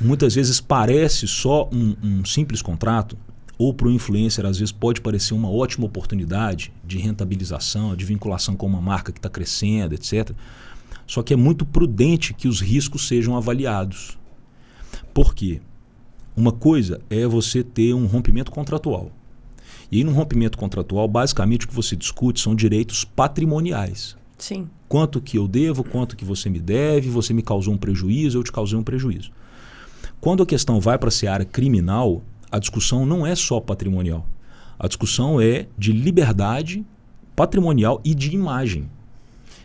Muitas vezes parece só um simples contrato, ou para o influencer, às vezes, pode parecer uma ótima oportunidade de rentabilização, de vinculação com uma marca que está crescendo, etc. Só que é muito prudente que os riscos sejam avaliados. Por quê? Uma coisa é você ter um rompimento contratual. E aí, no rompimento contratual, basicamente o que você discute são direitos patrimoniais. Sim. Quanto que eu devo, quanto que você me deve, você me causou um prejuízo, eu te causei um prejuízo. Quando a questão vai para a seara criminal, a discussão não é só patrimonial. A discussão é de liberdade patrimonial e de imagem.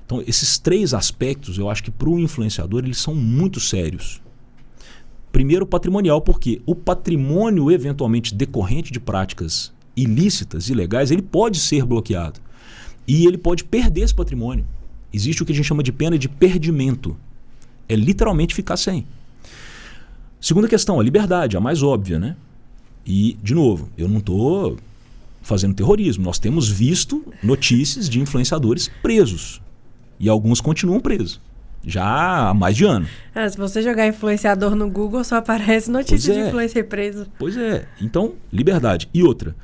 Então, esses 3 aspectos, eu acho que para o influenciador, eles são muito sérios. Primeiro, patrimonial, porque o patrimônio eventualmente decorrente de práticas ilícitas, ilegais, ele pode ser bloqueado. E ele pode perder esse patrimônio. Existe o que a gente chama de pena de perdimento. É literalmente ficar sem. Segunda questão, a liberdade, a mais óbvia, né? E, de novo, eu não estou fazendo terrorismo. Nós temos visto notícias de influenciadores presos. E alguns continuam presos. Já há mais de ano. Se você jogar influenciador no Google, só aparece notícia de influencer preso. Pois é. Então, liberdade. E outra,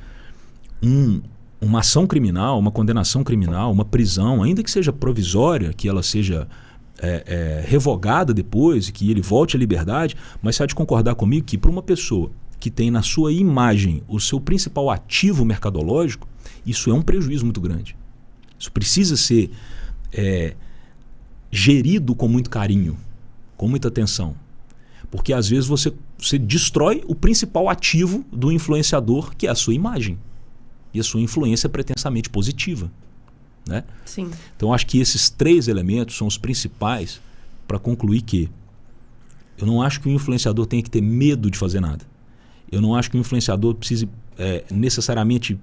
uma ação criminal, uma condenação criminal, uma prisão, ainda que seja provisória, que ela seja revogada depois, que ele volte à liberdade, mas você há de concordar comigo que para uma pessoa que tem na sua imagem o seu principal ativo mercadológico, isso é um prejuízo muito grande. Isso precisa ser gerido com muito carinho, com muita atenção. Porque às vezes você destrói o principal ativo do influenciador, que é a sua imagem. E a sua influência é pretensamente positiva. Né? Sim. Então acho que esses 3 elementos são os principais para concluir que eu não acho que o influenciador tenha que ter medo de fazer nada. Eu não acho que o influenciador precise necessariamente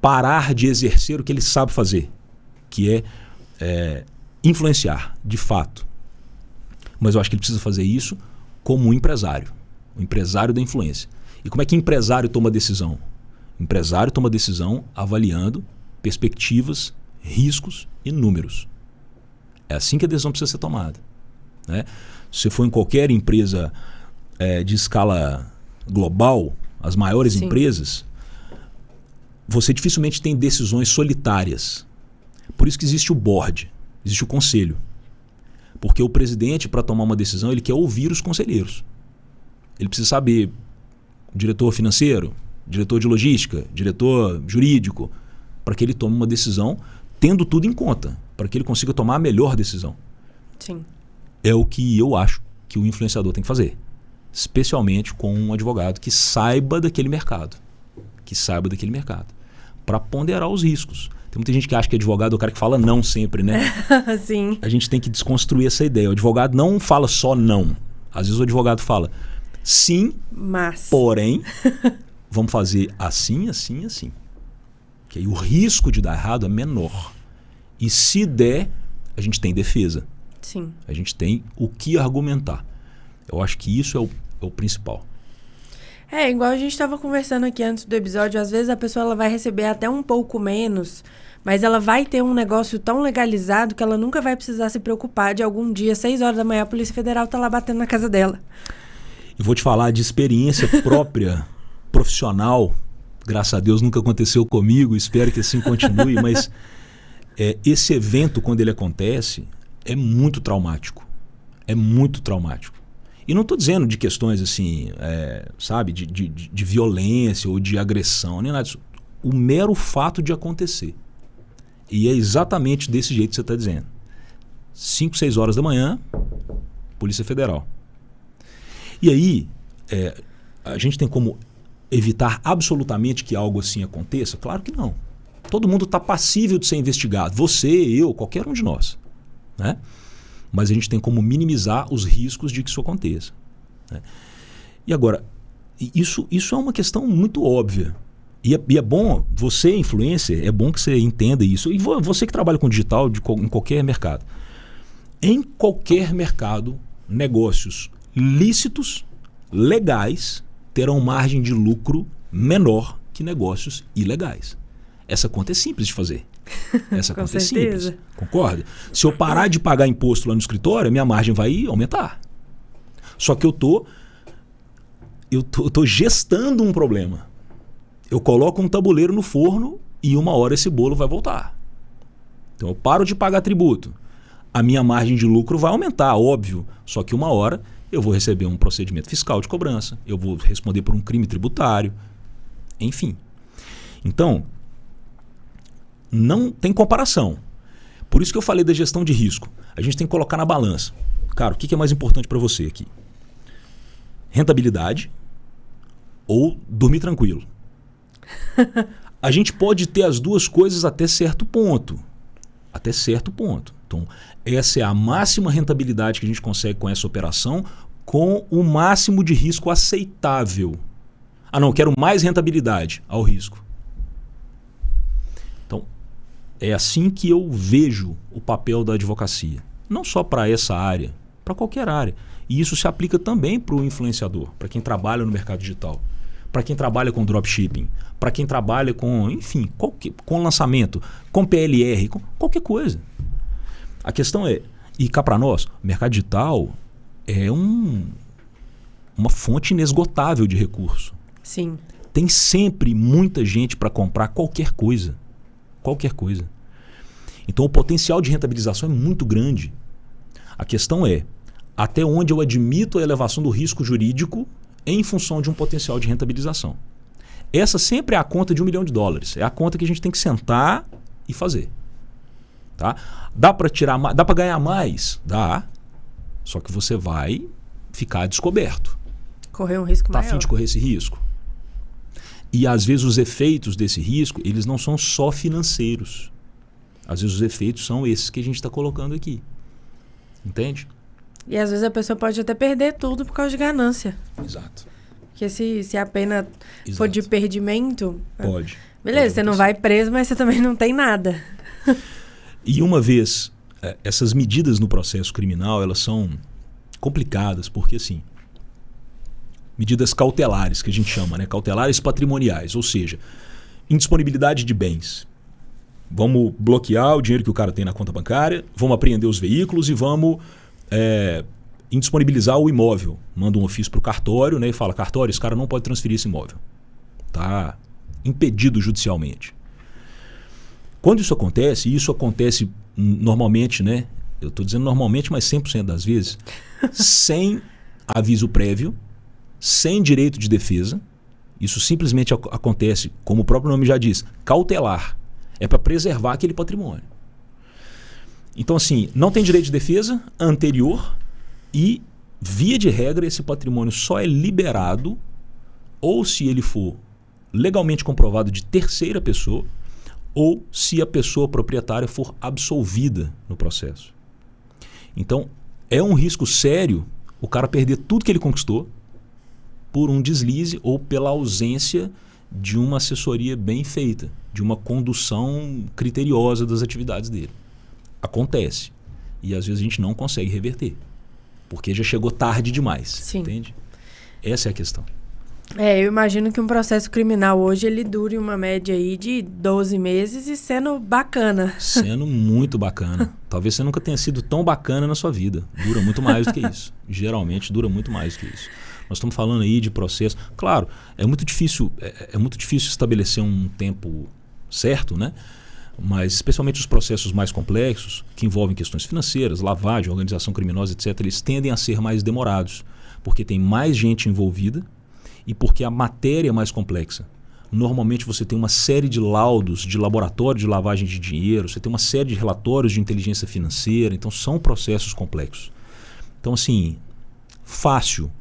parar de exercer o que ele sabe fazer, que é influenciar, de fato. Mas eu acho que ele precisa fazer isso como um empresário, o empresário da influência. E como é que empresário toma decisão? O empresário toma decisão avaliando perspectivas, riscos e números. É assim que a decisão precisa ser tomada. Né? Se você for em qualquer empresa de escala global, as maiores Sim. empresas, você dificilmente tem decisões solitárias. Por isso que existe o board, existe o conselho. Porque o presidente, para tomar uma decisão, ele quer ouvir os conselheiros. Ele precisa saber diretor financeiro, diretor de logística, diretor jurídico, para que ele tome uma decisão tendo tudo em conta, para que ele consiga tomar a melhor decisão. Sim. É o que eu acho que o influenciador tem que fazer. Especialmente com um advogado que saiba daquele mercado. Para ponderar os riscos. Tem muita gente que acha que advogado é o cara que fala não sempre, né? Sim. A gente tem que desconstruir essa ideia. O advogado não fala só não. Às vezes o advogado fala sim, Mas. porém, vamos fazer assim, assim, assim. Que aí o risco de dar errado é menor. E se der, a gente tem defesa. Sim. A gente tem o que argumentar. Eu acho que isso é o principal. Igual a gente estava conversando aqui antes do episódio, às vezes a pessoa ela vai receber até um pouco menos, mas ela vai ter um negócio tão legalizado que ela nunca vai precisar se preocupar de algum dia, 6 horas da manhã, a Polícia Federal tá lá batendo na casa dela. E vou te falar de experiência própria, profissional. Graças a Deus nunca aconteceu comigo, espero que assim continue, mas esse evento, quando ele acontece, é muito traumático. É muito traumático. E não estou dizendo de questões assim, sabe, de violência ou de agressão, nem nada disso. O mero fato de acontecer. E é exatamente desse jeito que você está dizendo. 5, 6 horas da manhã, Polícia Federal. E aí, a gente tem como evitar absolutamente que algo assim aconteça? Claro que não. Todo mundo está passível de ser investigado. Você, eu, qualquer um de nós. Né? Mas a gente tem como minimizar os riscos de que isso aconteça. Né? E agora, isso é uma questão muito óbvia. E é bom, você, influencer, é bom que você entenda isso. E você que trabalha com digital em qualquer mercado. Em qualquer mercado, negócios lícitos, legais, terão margem de lucro menor que negócios ilegais. Essa conta é simples de fazer. Essa conta é simples. Concorda? Se eu parar de pagar imposto lá no escritório, a minha margem vai aumentar. Só que eu tô gestando um problema. Eu coloco um tabuleiro no forno e uma hora esse bolo vai voltar. Então eu paro de pagar tributo. A minha margem de lucro vai aumentar, óbvio. Só que uma hora eu vou receber um procedimento fiscal de cobrança. Eu vou responder por um crime tributário. Enfim. Então, não tem comparação. Por isso que eu falei da gestão de risco. A gente tem que colocar na balança. Cara, o que é mais importante para você aqui? Rentabilidade ou dormir tranquilo? A gente pode ter as duas coisas até certo ponto. Até certo ponto. Então, essa é a máxima rentabilidade que a gente consegue com essa operação, com o máximo de risco aceitável. Ah, não, quero mais rentabilidade ao risco. Então, é assim que eu vejo o papel da advocacia. Não só para essa área, para qualquer área. E isso se aplica também para o influenciador, para quem trabalha no mercado digital, para quem trabalha com dropshipping, para quem trabalha com, enfim, com lançamento, com PLR, com qualquer coisa. A questão é, e cá para nós, o mercado digital é uma fonte inesgotável de recurso. Sim. Tem sempre muita gente para comprar qualquer coisa. Qualquer coisa. Então o potencial de rentabilização é muito grande. A questão é, até onde eu admito a elevação do risco jurídico em função de um potencial de rentabilização. Essa sempre é a conta de $1 milhão. É a conta que a gente tem que sentar e fazer. Tá? Dá para tirar mais, dá para ganhar mais? Dá. Só que você vai ficar descoberto. Correr um risco maior. Tá a fim de correr esse risco? E às vezes os efeitos desse risco, eles não são só financeiros. Às vezes os efeitos são esses que a gente está colocando aqui. Entende? E às vezes a pessoa pode até perder tudo por causa de ganância. Exato. Porque se a pena for de perdimento... Pode. Beleza, você não vai preso, mas você também não tem nada. E uma vez, essas medidas no processo criminal, elas são complicadas, porque assim, medidas cautelares, que a gente chama, né? Cautelares patrimoniais, ou seja, indisponibilidade de bens. Vamos bloquear o dinheiro que o cara tem na conta bancária, vamos apreender os veículos e vamos indisponibilizar o imóvel. Manda um ofício para o cartório, né, e fala, cartório, esse cara não pode transferir esse imóvel. Tá impedido judicialmente. Quando isso acontece, e isso acontece normalmente, né? Eu estou dizendo normalmente, mas 100% das vezes, sem aviso prévio, sem direito de defesa, isso simplesmente acontece, como o próprio nome já diz, cautelar. É para preservar aquele patrimônio. Então, assim, não tem direito de defesa anterior e, via de regra, esse patrimônio só é liberado ou se ele for legalmente comprovado de terceira pessoa ou se a pessoa proprietária for absolvida no processo. Então, é um risco sério o cara perder tudo que ele conquistou por um deslize ou pela ausência de uma assessoria bem feita, de uma condução criteriosa das atividades dele. Acontece. E às vezes a gente não consegue reverter, porque já chegou tarde demais. Sim. Entende? Essa é a questão. Eu imagino que um processo criminal hoje ele dure uma média aí de 12 meses e sendo bacana. Sendo muito bacana. Talvez você nunca tenha sido tão bacana na sua vida. Dura muito mais do que isso. Geralmente dura muito mais do que isso. Nós estamos falando aí de processo. Claro, é muito difícil estabelecer um tempo certo, né? Mas especialmente os processos mais complexos, que envolvem questões financeiras, lavagem, organização criminosa, etc., eles tendem a ser mais demorados, porque tem mais gente envolvida e porque a matéria é mais complexa. Normalmente você tem uma série de laudos de laboratório de lavagem de dinheiro, você tem uma série de relatórios de inteligência financeira, então são processos complexos. Então assim, fácil,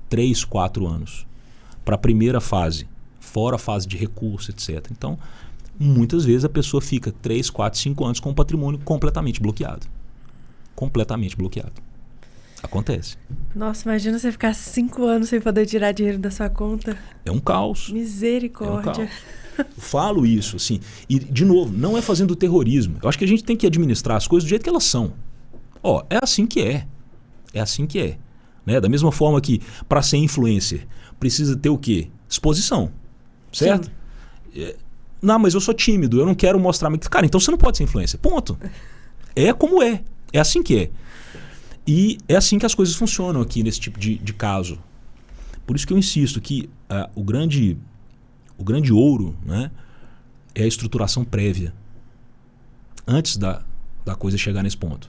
3, 4 anos para a primeira fase, fora a fase de recurso, etc. Então, muitas vezes a pessoa fica 3, 4, 5 anos com o patrimônio completamente bloqueado. Completamente bloqueado. Acontece. Nossa, imagina você ficar 5 anos sem poder tirar dinheiro da sua conta. É um caos. Misericórdia. É um caos. Eu falo isso, assim. E, de novo, não é fazendo terrorismo. Eu acho que a gente tem que administrar as coisas do jeito que elas são. É assim que é. É assim que é. Né? Da mesma forma que, para ser influencer, precisa ter o quê? Exposição. Certo? Não, mas eu sou tímido, eu não quero mostrar. Cara, então você não pode ser influencer. Ponto. É como é. É assim que é. E é assim que as coisas funcionam aqui nesse tipo de caso. Por isso que eu insisto que o grande ouro, né, é a estruturação prévia. Antes da coisa chegar nesse ponto.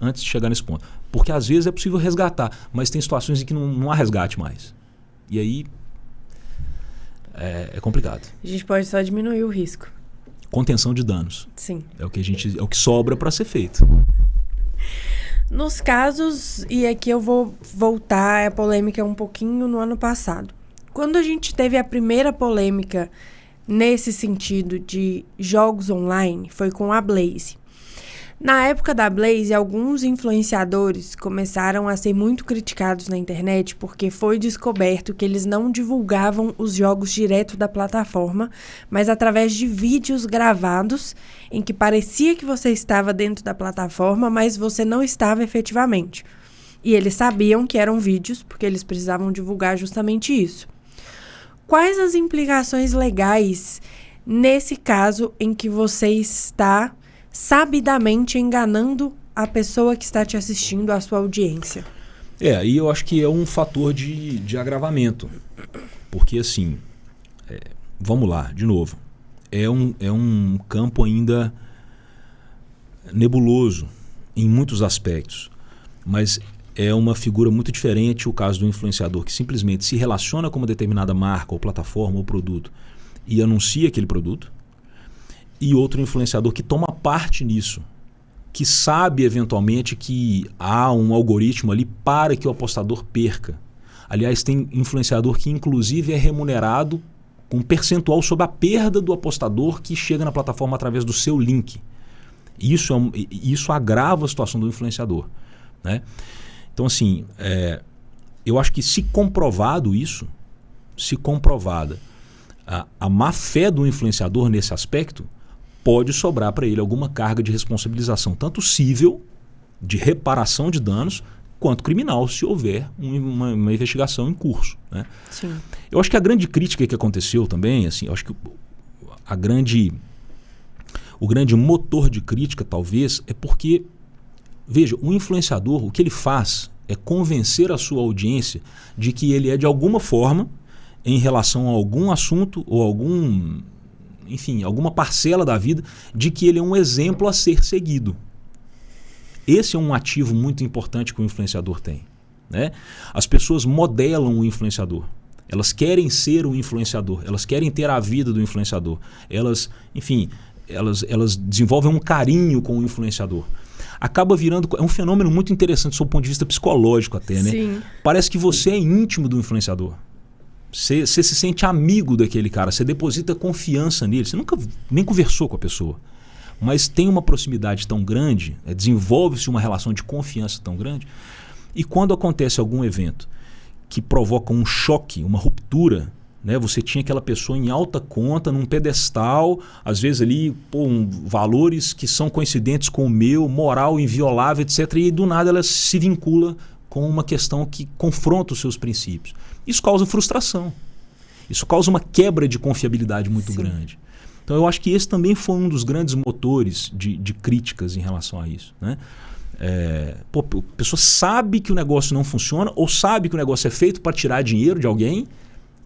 Antes de chegar nesse ponto. Porque às vezes é possível resgatar, mas tem situações em que não há resgate mais. E aí é complicado. A gente pode só diminuir o risco. Contenção de danos. Sim. É o que sobra para ser feito. Nos casos, e aqui eu vou voltar a polêmica um pouquinho no ano passado. Quando a gente teve a primeira polêmica nesse sentido de jogos online, foi com a Blaze. Na época da Blaze, alguns influenciadores começaram a ser muito criticados na internet porque foi descoberto que eles não divulgavam os jogos direto da plataforma, mas através de vídeos gravados em que parecia que você estava dentro da plataforma, mas você não estava efetivamente. E eles sabiam que eram vídeos porque eles precisavam divulgar justamente isso. Quais as implicações legais nesse caso em que você está sabidamente enganando a pessoa que está te assistindo, a sua audiência? Aí eu acho que é um fator de agravamento. Porque assim, vamos lá, de novo. É um campo ainda nebuloso em muitos aspectos. Mas é uma figura muito diferente o caso do influenciador que simplesmente se relaciona com uma determinada marca ou plataforma ou produto e anuncia aquele produto. E outro influenciador que toma parte nisso, que sabe eventualmente que há um algoritmo ali para que o apostador perca. Aliás, tem influenciador que inclusive é remunerado com um percentual sobre a perda do apostador que chega na plataforma através do seu link. Isso agrava a situação do influenciador, né? Então assim, eu acho que se comprovado isso, se comprovada a má fé do influenciador nesse aspecto, pode sobrar para ele alguma carga de responsabilização, tanto civil, de reparação de danos, quanto criminal, se houver uma investigação em curso, né? Sim. Eu acho que a grande crítica que aconteceu também, assim, eu acho que o grande motor de crítica, talvez, é porque, veja, o influenciador, o que ele faz é convencer a sua audiência de que ele é, de alguma forma, em relação a algum assunto ou alguma parcela da vida, de que ele é um exemplo a ser seguido. Esse é um ativo muito importante que o influenciador tem, né? As pessoas modelam o influenciador. Elas querem ser o influenciador. Elas querem ter a vida do influenciador. Elas desenvolvem um carinho com o influenciador. Acaba virando... É um fenômeno muito interessante do ponto de vista psicológico até, né? Sim. Parece que você é íntimo do influenciador. Você se sente amigo daquele cara, você deposita confiança nele, você nunca nem conversou com a pessoa, mas tem uma proximidade tão grande, desenvolve-se uma relação de confiança tão grande, e quando acontece algum evento que provoca um choque, uma ruptura, né, você tinha aquela pessoa em alta conta, num pedestal, às vezes ali valores que são coincidentes com o meu, moral inviolável, etc., e do nada ela se vincula com uma questão que confronta os seus princípios. Isso causa frustração. Isso causa uma quebra de confiabilidade muito grande. Então eu acho que esse também foi um dos grandes motores de críticas em relação a isso. Né? A pessoa sabe que o negócio não funciona ou sabe que o negócio é feito para tirar dinheiro de alguém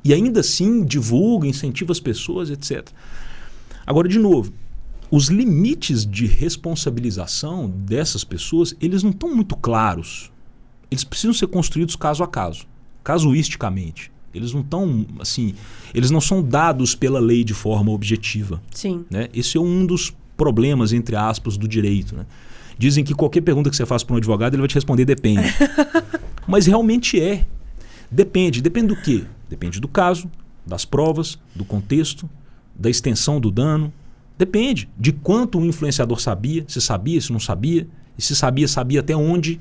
e ainda assim divulga, incentiva as pessoas, etc. Agora, de novo, os limites de responsabilização dessas pessoas, eles não estão muito claros. Eles precisam ser construídos caso a caso, casuisticamente. Eles não estão assim, eles não são dados pela lei de forma objetiva. Sim. Né? Esse é um dos problemas, entre aspas, do direito. Né? Dizem que qualquer pergunta que você faça para um advogado, ele vai te responder depende. Mas realmente é. Depende. Depende do quê? Depende do caso, das provas, do contexto, da extensão do dano. Depende de quanto o influenciador sabia, se não sabia, e se sabia, sabia até onde.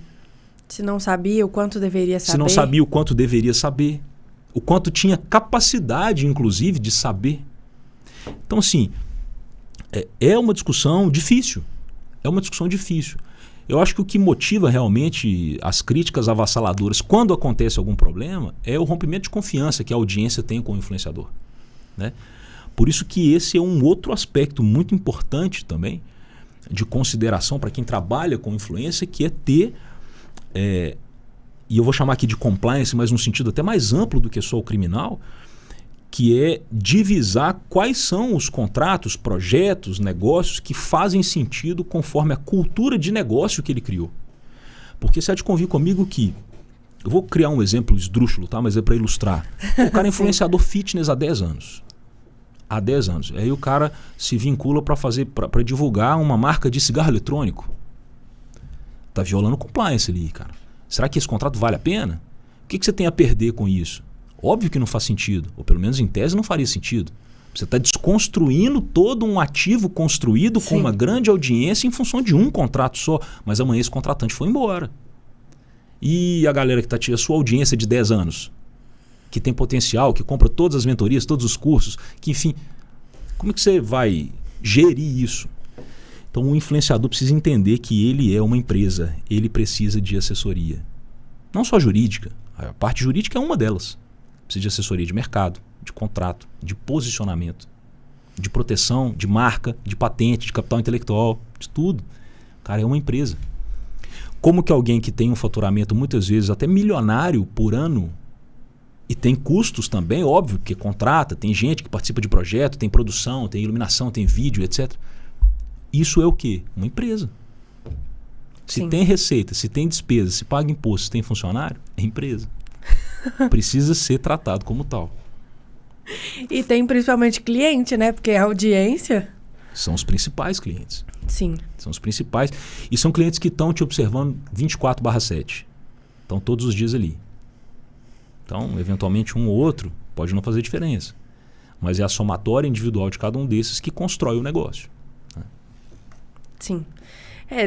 Se não sabia, o quanto deveria saber. Se não sabia, o quanto deveria saber. O quanto tinha capacidade, inclusive, de saber. Então, assim, é uma discussão difícil. É uma discussão difícil. Eu acho que o que motiva realmente as críticas avassaladoras quando acontece algum problema é o rompimento de confiança que a audiência tem com o influenciador. Né? Por isso que esse é um outro aspecto muito importante também de consideração para quem trabalha com influência, que é ter... e eu vou chamar aqui de compliance, mas num sentido até mais amplo do que só o criminal, que é divisar quais são os contratos, projetos, negócios que fazem sentido conforme a cultura de negócio que ele criou. Porque você há de convir comigo que... Eu vou criar um exemplo esdrúxulo, tá? Mas é para ilustrar. O cara é influenciador fitness há 10 anos. Há 10 anos. Aí o cara se vincula para divulgar uma marca de cigarro eletrônico. Tá violando compliance ali, cara. Será que esse contrato vale a pena? O que você tem a perder com isso? Óbvio que não faz sentido, ou pelo menos em tese não faria sentido. Você está desconstruindo todo um ativo construído com uma grande audiência em função de um contrato só, mas amanhã esse contratante foi embora. E a galera que está a sua audiência de 10 anos, que tem potencial, que compra todas as mentorias, todos os cursos, que enfim, como é que você vai gerir isso? Então o influenciador precisa entender que ele é uma empresa, ele precisa de assessoria. Não só jurídica, a parte jurídica é uma delas. Precisa de assessoria de mercado, de contrato, de posicionamento, de proteção, de marca, de patente, de capital intelectual, de tudo. O cara é uma empresa. Como que alguém que tem um faturamento muitas vezes até milionário por ano e tem custos também, óbvio, porque contrata, tem gente que participa de projeto, tem produção, tem iluminação, tem vídeo, etc. Isso é o quê? Uma empresa. Se tem receita, se tem despesa, se paga imposto, se tem funcionário, é empresa. Precisa ser tratado como tal. E tem principalmente cliente, né? Porque a audiência... São os principais clientes. Sim. São os principais. E são clientes que estão te observando 24/7. Estão todos os dias ali. Então, eventualmente, um ou outro pode não fazer diferença. Mas é a somatória individual de cada um desses que constrói o negócio. Né? Sim.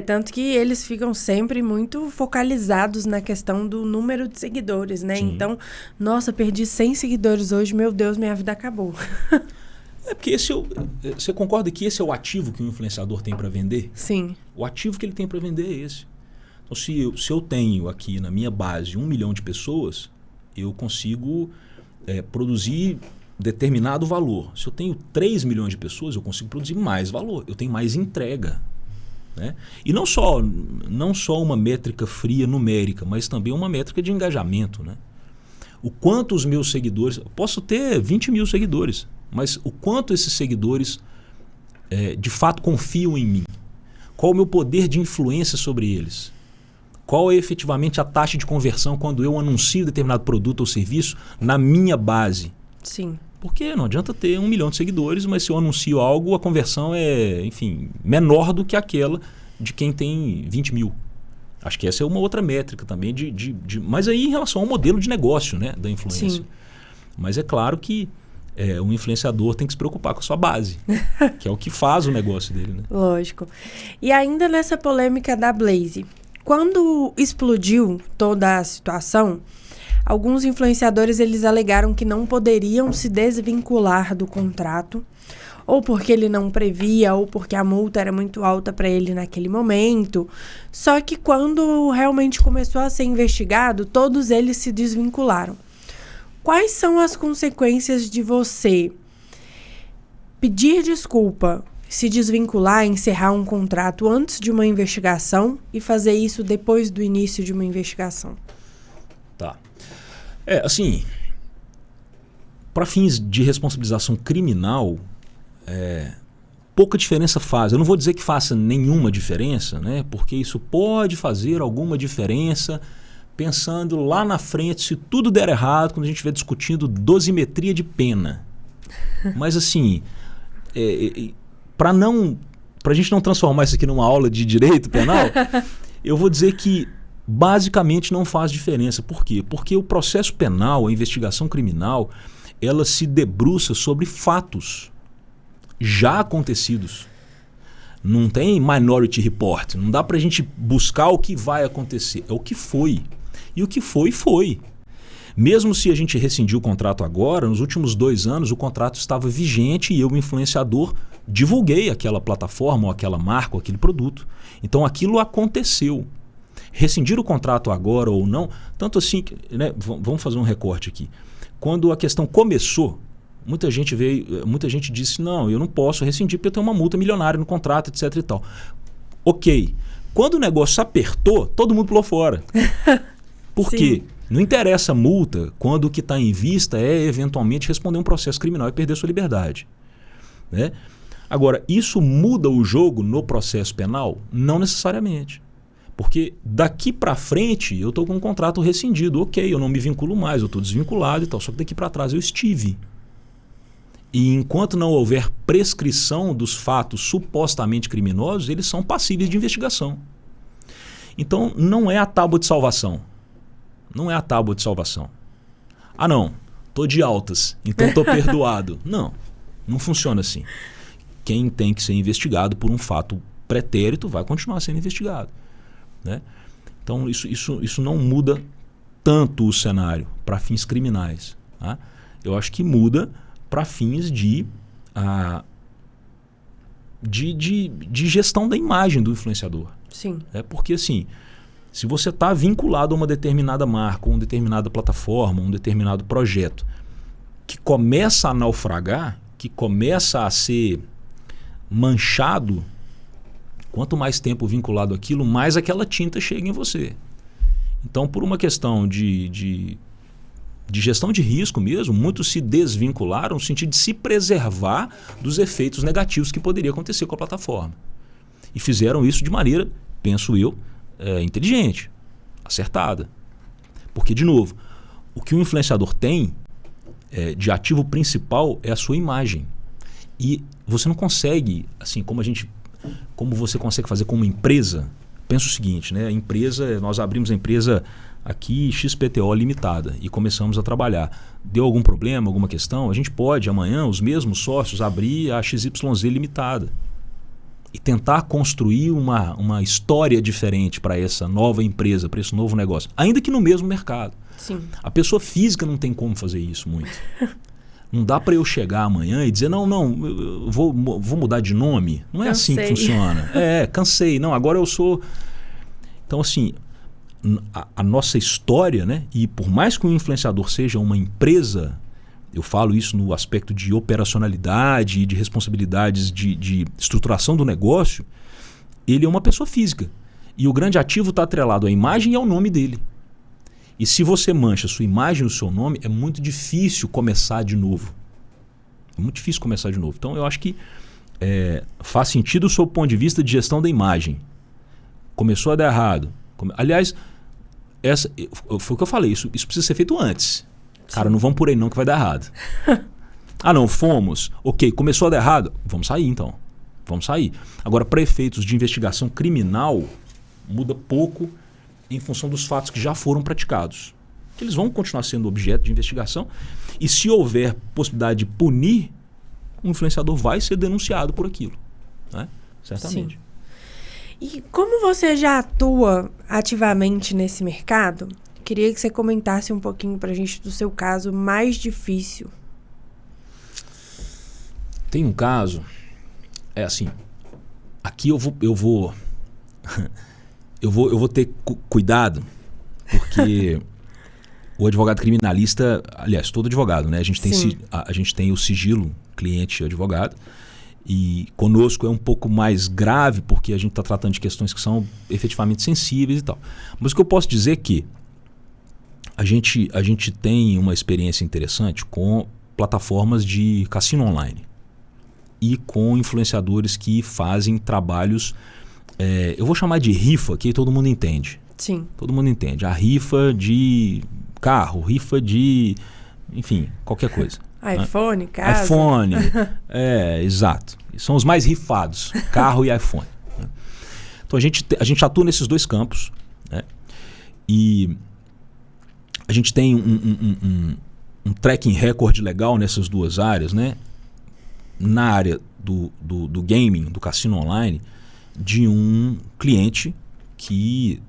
Tanto que eles ficam sempre muito focalizados na questão do número de seguidores, né? Sim. Então, nossa, perdi 100 seguidores hoje, meu Deus, minha vida acabou. Porque você concorda que esse é o ativo que o influenciador tem para vender? Sim. O ativo que ele tem para vender é esse. Então, se eu tenho aqui na minha base 1 milhão de pessoas, eu consigo produzir determinado valor. Se eu tenho 3 milhões de pessoas, eu consigo produzir mais valor. Eu tenho mais entrega. Né? E não só uma métrica fria numérica, mas também uma métrica de engajamento. Né? O quanto os meus seguidores... Eu posso ter 20 mil seguidores, mas o quanto esses seguidores de fato confiam em mim? Qual o meu poder de influência sobre eles? Qual é efetivamente a taxa de conversão quando eu anuncio determinado produto ou serviço na minha base? Sim. Porque não adianta ter 1 milhão de seguidores, mas se eu anuncio algo, a conversão é, enfim, menor do que aquela de quem tem 20 mil. Acho que essa é uma outra métrica também, mas aí em relação ao modelo de negócio, né, da influência. Sim. Mas é claro que o influenciador tem que se preocupar com a sua base, que é o que faz o negócio dele, né? Lógico. E ainda nessa polêmica da Blaze, quando explodiu toda a situação, alguns influenciadores eles alegaram que não poderiam se desvincular do contrato, ou porque ele não previa, ou porque a multa era muito alta para ele naquele momento. Só que quando realmente começou a ser investigado, todos eles se desvincularam. Quais são as consequências de você pedir desculpa, se desvincular, encerrar um contrato antes de uma investigação e fazer isso depois do início de uma investigação? Tá. Assim, para fins de responsabilização criminal, pouca diferença faz. Eu não vou dizer que faça nenhuma diferença, né? Porque isso pode fazer alguma diferença pensando lá na frente, se tudo der errado, quando a gente estiver discutindo dosimetria de pena. Mas assim, para a gente não transformar isso aqui numa aula de direito penal, eu vou dizer que basicamente não faz diferença. Por quê? Porque o processo penal, a investigação criminal, ela se debruça sobre fatos já acontecidos. Não tem Minority Report. Não dá pra gente buscar o que vai acontecer. É o que foi. E o que foi, foi. Mesmo se a gente rescindiu o contrato agora, nos últimos 2 anos o contrato estava vigente e eu, influenciador, divulguei aquela plataforma, ou aquela marca, ou aquele produto. Então aquilo aconteceu. Rescindir o contrato agora ou não, tanto assim, né, vamos fazer um recorte aqui. Quando a questão começou, muita gente disse, não, eu não posso rescindir porque eu tenho uma multa milionária no contrato, etc e tal. Ok. Quando o negócio apertou, todo mundo pulou fora. Por quê? Não interessa a multa quando o que está em vista é eventualmente responder um processo criminal e perder sua liberdade. Né? Agora, isso muda o jogo no processo penal? Não necessariamente. Porque daqui para frente eu estou com um contrato rescindido. Ok, eu não me vinculo mais, eu estou desvinculado e tal. Só que daqui para trás eu estive. E enquanto não houver prescrição dos fatos supostamente criminosos, eles são passíveis de investigação. Então não é a tábua de salvação. Não é a tábua de salvação. Ah não, estou de altas, então estou perdoado. Não funciona assim. Quem tem que ser investigado por um fato pretérito vai continuar sendo investigado. Né? Então isso não muda tanto o cenário para fins criminais. Tá? Eu acho que muda para fins de gestão da imagem do influenciador. Sim. Porque assim, se você está vinculado a uma determinada marca, uma determinada plataforma, um determinado projeto que começa a naufragar, que começa a ser manchado, quanto mais tempo vinculado àquilo, mais aquela tinta chega em você. Então, por uma questão de gestão de risco mesmo, muitos se desvincularam no sentido de se preservar dos efeitos negativos que poderia acontecer com a plataforma. E fizeram isso de maneira, penso eu, inteligente, acertada. Porque, de novo, o que o influenciador tem de ativo principal é a sua imagem. E você não consegue, assim, como você consegue fazer com uma empresa. Pensa o seguinte, né? Nós abrimos a empresa aqui, XPTO Limitada, e começamos a trabalhar. Deu algum problema, alguma questão? A gente pode, amanhã, os mesmos sócios, abrir a XYZ Limitada e tentar construir uma história diferente para essa nova empresa, para esse novo negócio, ainda que no mesmo mercado. Sim. A pessoa física não tem como fazer isso muito. Não dá para eu chegar amanhã e dizer, não, eu vou mudar de nome. Não é assim que funciona. Cansei. Não, agora eu sou... Então, assim, a nossa história, né? E por mais que um influenciador seja uma empresa, eu falo isso no aspecto de operacionalidade e de responsabilidades de estruturação do negócio, ele é uma pessoa física. E o grande ativo está atrelado à imagem e ao nome dele. E se você mancha a sua imagem e o seu nome, é muito difícil começar de novo. É muito difícil começar de novo. Então eu acho que faz sentido sob o ponto de vista de gestão da imagem. Começou a dar errado. Aliás, foi o que eu falei, isso precisa ser feito antes. Sim. Cara, não vamos por aí não que vai dar errado. Não, fomos. Ok, começou a dar errado. Vamos sair então. Vamos sair. Agora, para efeitos de investigação criminal, muda pouco em função dos fatos que já foram praticados. que eles vão continuar sendo objeto de investigação. E se houver possibilidade de punir, o influenciador vai ser denunciado por aquilo, né? Certamente. Sim. E como você já atua ativamente nesse mercado, queria que você comentasse um pouquinho pra gente do seu caso mais difícil. Tem um caso, assim, aqui eu vou ter cuidado, porque o advogado criminalista, aliás, todo advogado, né? A gente tem o sigilo cliente-advogado, e conosco é um pouco mais grave, porque a gente está tratando de questões que são efetivamente sensíveis e tal. Mas o que eu posso dizer é que a gente tem uma experiência interessante com plataformas de cassino online e com influenciadores que fazem trabalhos, eu vou chamar de rifa, que todo mundo entende. Sim. Todo mundo entende. A rifa de carro, rifa de, enfim, qualquer coisa. iPhone, casa. iPhone, exato. São os mais rifados, carro e iPhone. Né? Então a gente atua nesses dois campos, né? E a gente tem um tracking record legal nessas duas áreas, né? Na área do gaming, do cassino online, de um cliente que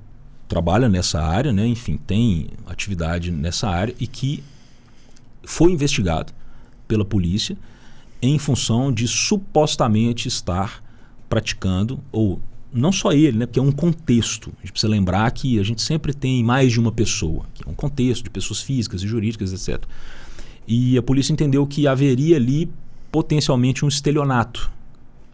trabalha nessa área, né? Enfim, tem atividade nessa área e que foi investigado pela polícia em função de supostamente estar praticando, ou não só ele, né? Porque é um contexto. A gente precisa lembrar que a gente sempre tem mais de uma pessoa, que é um contexto de pessoas físicas e jurídicas, etc. E a polícia entendeu que haveria ali potencialmente um estelionato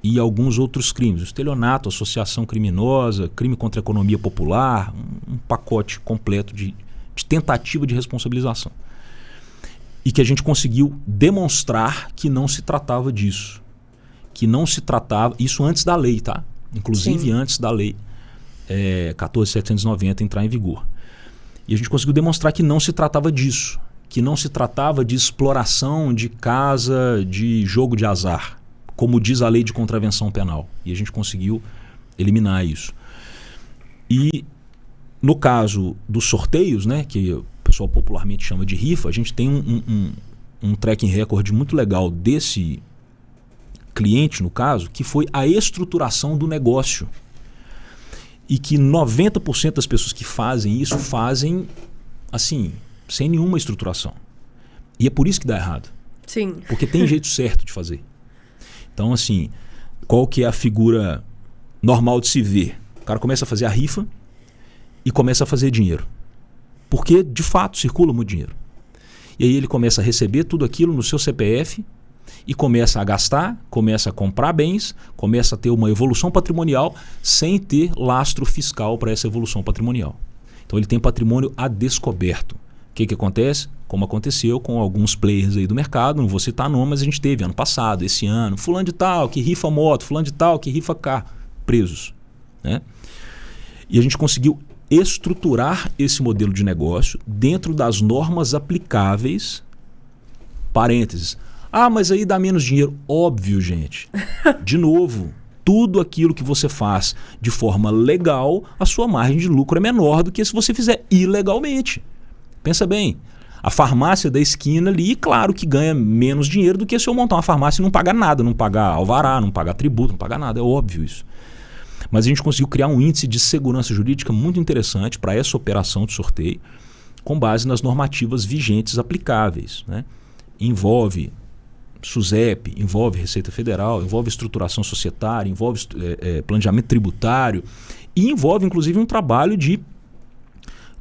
e alguns outros crimes. O estelionato, associação criminosa, crime contra a economia popular, um pacote completo de tentativa de responsabilização. E que a gente conseguiu demonstrar que não se tratava disso. Que não se tratava... Isso antes da lei, tá? Inclusive antes da lei 14.790 entrar em vigor. E a gente conseguiu demonstrar que não se tratava disso. Que não se tratava de exploração de casa, de jogo de azar, como diz a lei de contravenção penal. E a gente conseguiu eliminar isso. E no caso dos sorteios, né, que o pessoal popularmente chama de rifa, a gente tem um tracking record muito legal desse cliente, no caso, que foi a estruturação do negócio. E que 90% das pessoas que fazem isso fazem assim, sem nenhuma estruturação. E é por isso que dá errado. Sim. Porque tem jeito certo de fazer. Então, assim, qual que é a figura normal de se ver? O cara começa a fazer a rifa e começa a fazer dinheiro. Porque, de fato, circula muito dinheiro. E aí ele começa a receber tudo aquilo no seu CPF e começa a gastar, começa a comprar bens, começa a ter uma evolução patrimonial sem ter lastro fiscal para essa evolução patrimonial. Então ele tem patrimônio a descoberto. O que acontece? Como aconteceu com alguns players aí do mercado, não vou citar nome, mas a gente teve ano passado, esse ano, fulano de tal que rifa moto, fulano de tal que rifa carro, presos, né? E a gente conseguiu estruturar esse modelo de negócio dentro das normas aplicáveis, parênteses. Ah, mas aí dá menos dinheiro. Óbvio, gente. De novo, tudo aquilo que você faz de forma legal, a sua margem de lucro é menor do que se você fizer ilegalmente. Pensa bem, a farmácia da esquina ali, claro que ganha menos dinheiro do que se eu montar uma farmácia e não pagar nada, não pagar alvará, não pagar tributo, não pagar nada, é óbvio isso. Mas a gente conseguiu criar um índice de segurança jurídica muito interessante para essa operação de sorteio, com base nas normativas vigentes aplicáveis, né? Envolve SUSEP, envolve Receita Federal, envolve estruturação societária, envolve planejamento tributário e envolve inclusive um trabalho de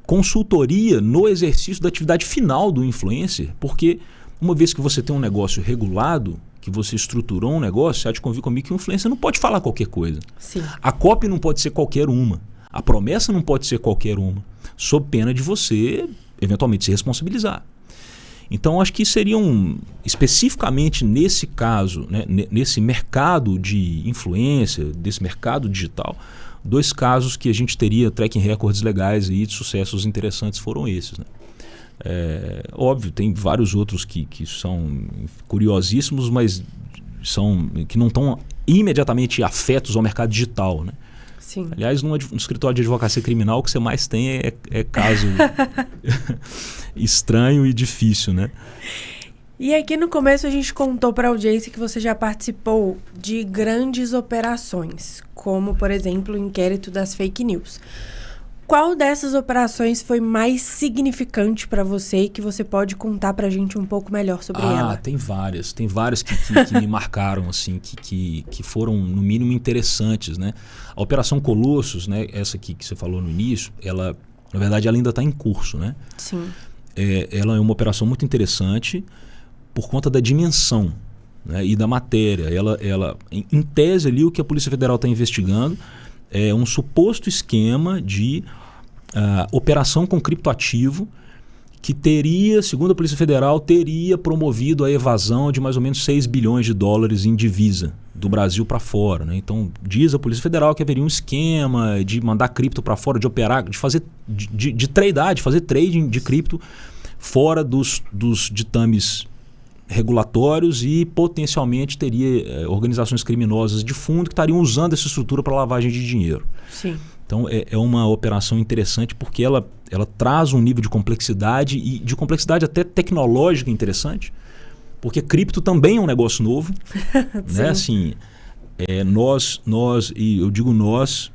consultoria no exercício da atividade final do influencer, porque uma vez que você tem um negócio regulado, que você estruturou um negócio, você há de convir comigo que o influencer não pode falar qualquer coisa. Sim. A copy não pode ser qualquer uma, a promessa não pode ser qualquer uma, sob pena de você eventualmente se responsabilizar. Então, acho que seriam, especificamente nesse caso, né, nesse mercado de influência, desse mercado digital, dois casos que a gente teria tracking records legais e de sucessos interessantes foram esses, né? Óbvio, tem vários outros que são curiosíssimos, mas que não estão imediatamente afetos ao mercado digital, né? Sim. Aliás, no escritório de advocacia criminal, o que você mais tem é caso estranho e difícil, né? E aqui no começo a gente contou para a audiência que você já participou de grandes operações, como, por exemplo, o inquérito das fake news. Qual dessas operações foi mais significante para você e que você pode contar para a gente um pouco melhor sobre ela? Tem várias que me marcaram, assim, que foram, no mínimo, interessantes, né? A Operação Colossos, né, essa aqui que você falou no início, ela, na verdade, ela ainda está em curso, né? Sim. Ela é uma operação muito interessante por conta da dimensão, né, e da matéria. Ela, em tese ali, o que a Polícia Federal está investigando é um suposto esquema de operação com criptoativo que teria, segundo a Polícia Federal, teria promovido a evasão de mais ou menos 6 bilhões de dólares em divisa do Brasil para fora, né? Então, diz a Polícia Federal que haveria um esquema de mandar cripto para fora, de operar, de fazer, de tradear, de fazer trading de cripto fora dos ditames regulatórios, e potencialmente teria organizações criminosas de fundo que estariam usando essa estrutura para lavagem de dinheiro. Sim. Então é uma operação interessante porque ela traz um nível de complexidade, e de complexidade até tecnológica interessante, porque cripto também é um negócio novo. Né? Assim, e eu digo nós,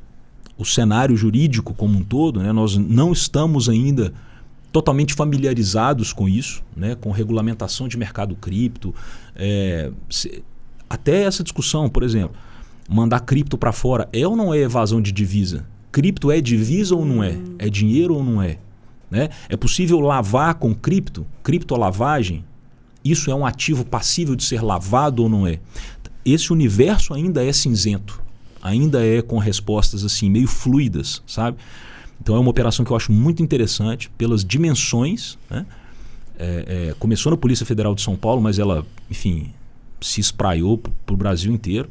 o cenário jurídico como um todo, né? Nós não estamos ainda totalmente familiarizados com isso, né? Com regulamentação de mercado cripto. Até essa discussão, por exemplo, mandar cripto para fora é ou não é evasão de divisa? Cripto é divisa ou não é? É dinheiro ou não é? Né? É possível lavar com cripto? Criptolavagem? Isso é um ativo passível de ser lavado ou não é? Esse universo ainda é cinzento, ainda é com respostas assim meio fluidas, sabe? Então é uma operação que eu acho muito interessante pelas dimensões, né? Começou na Polícia Federal de São Paulo, mas ela, enfim, se espraiou para o Brasil inteiro.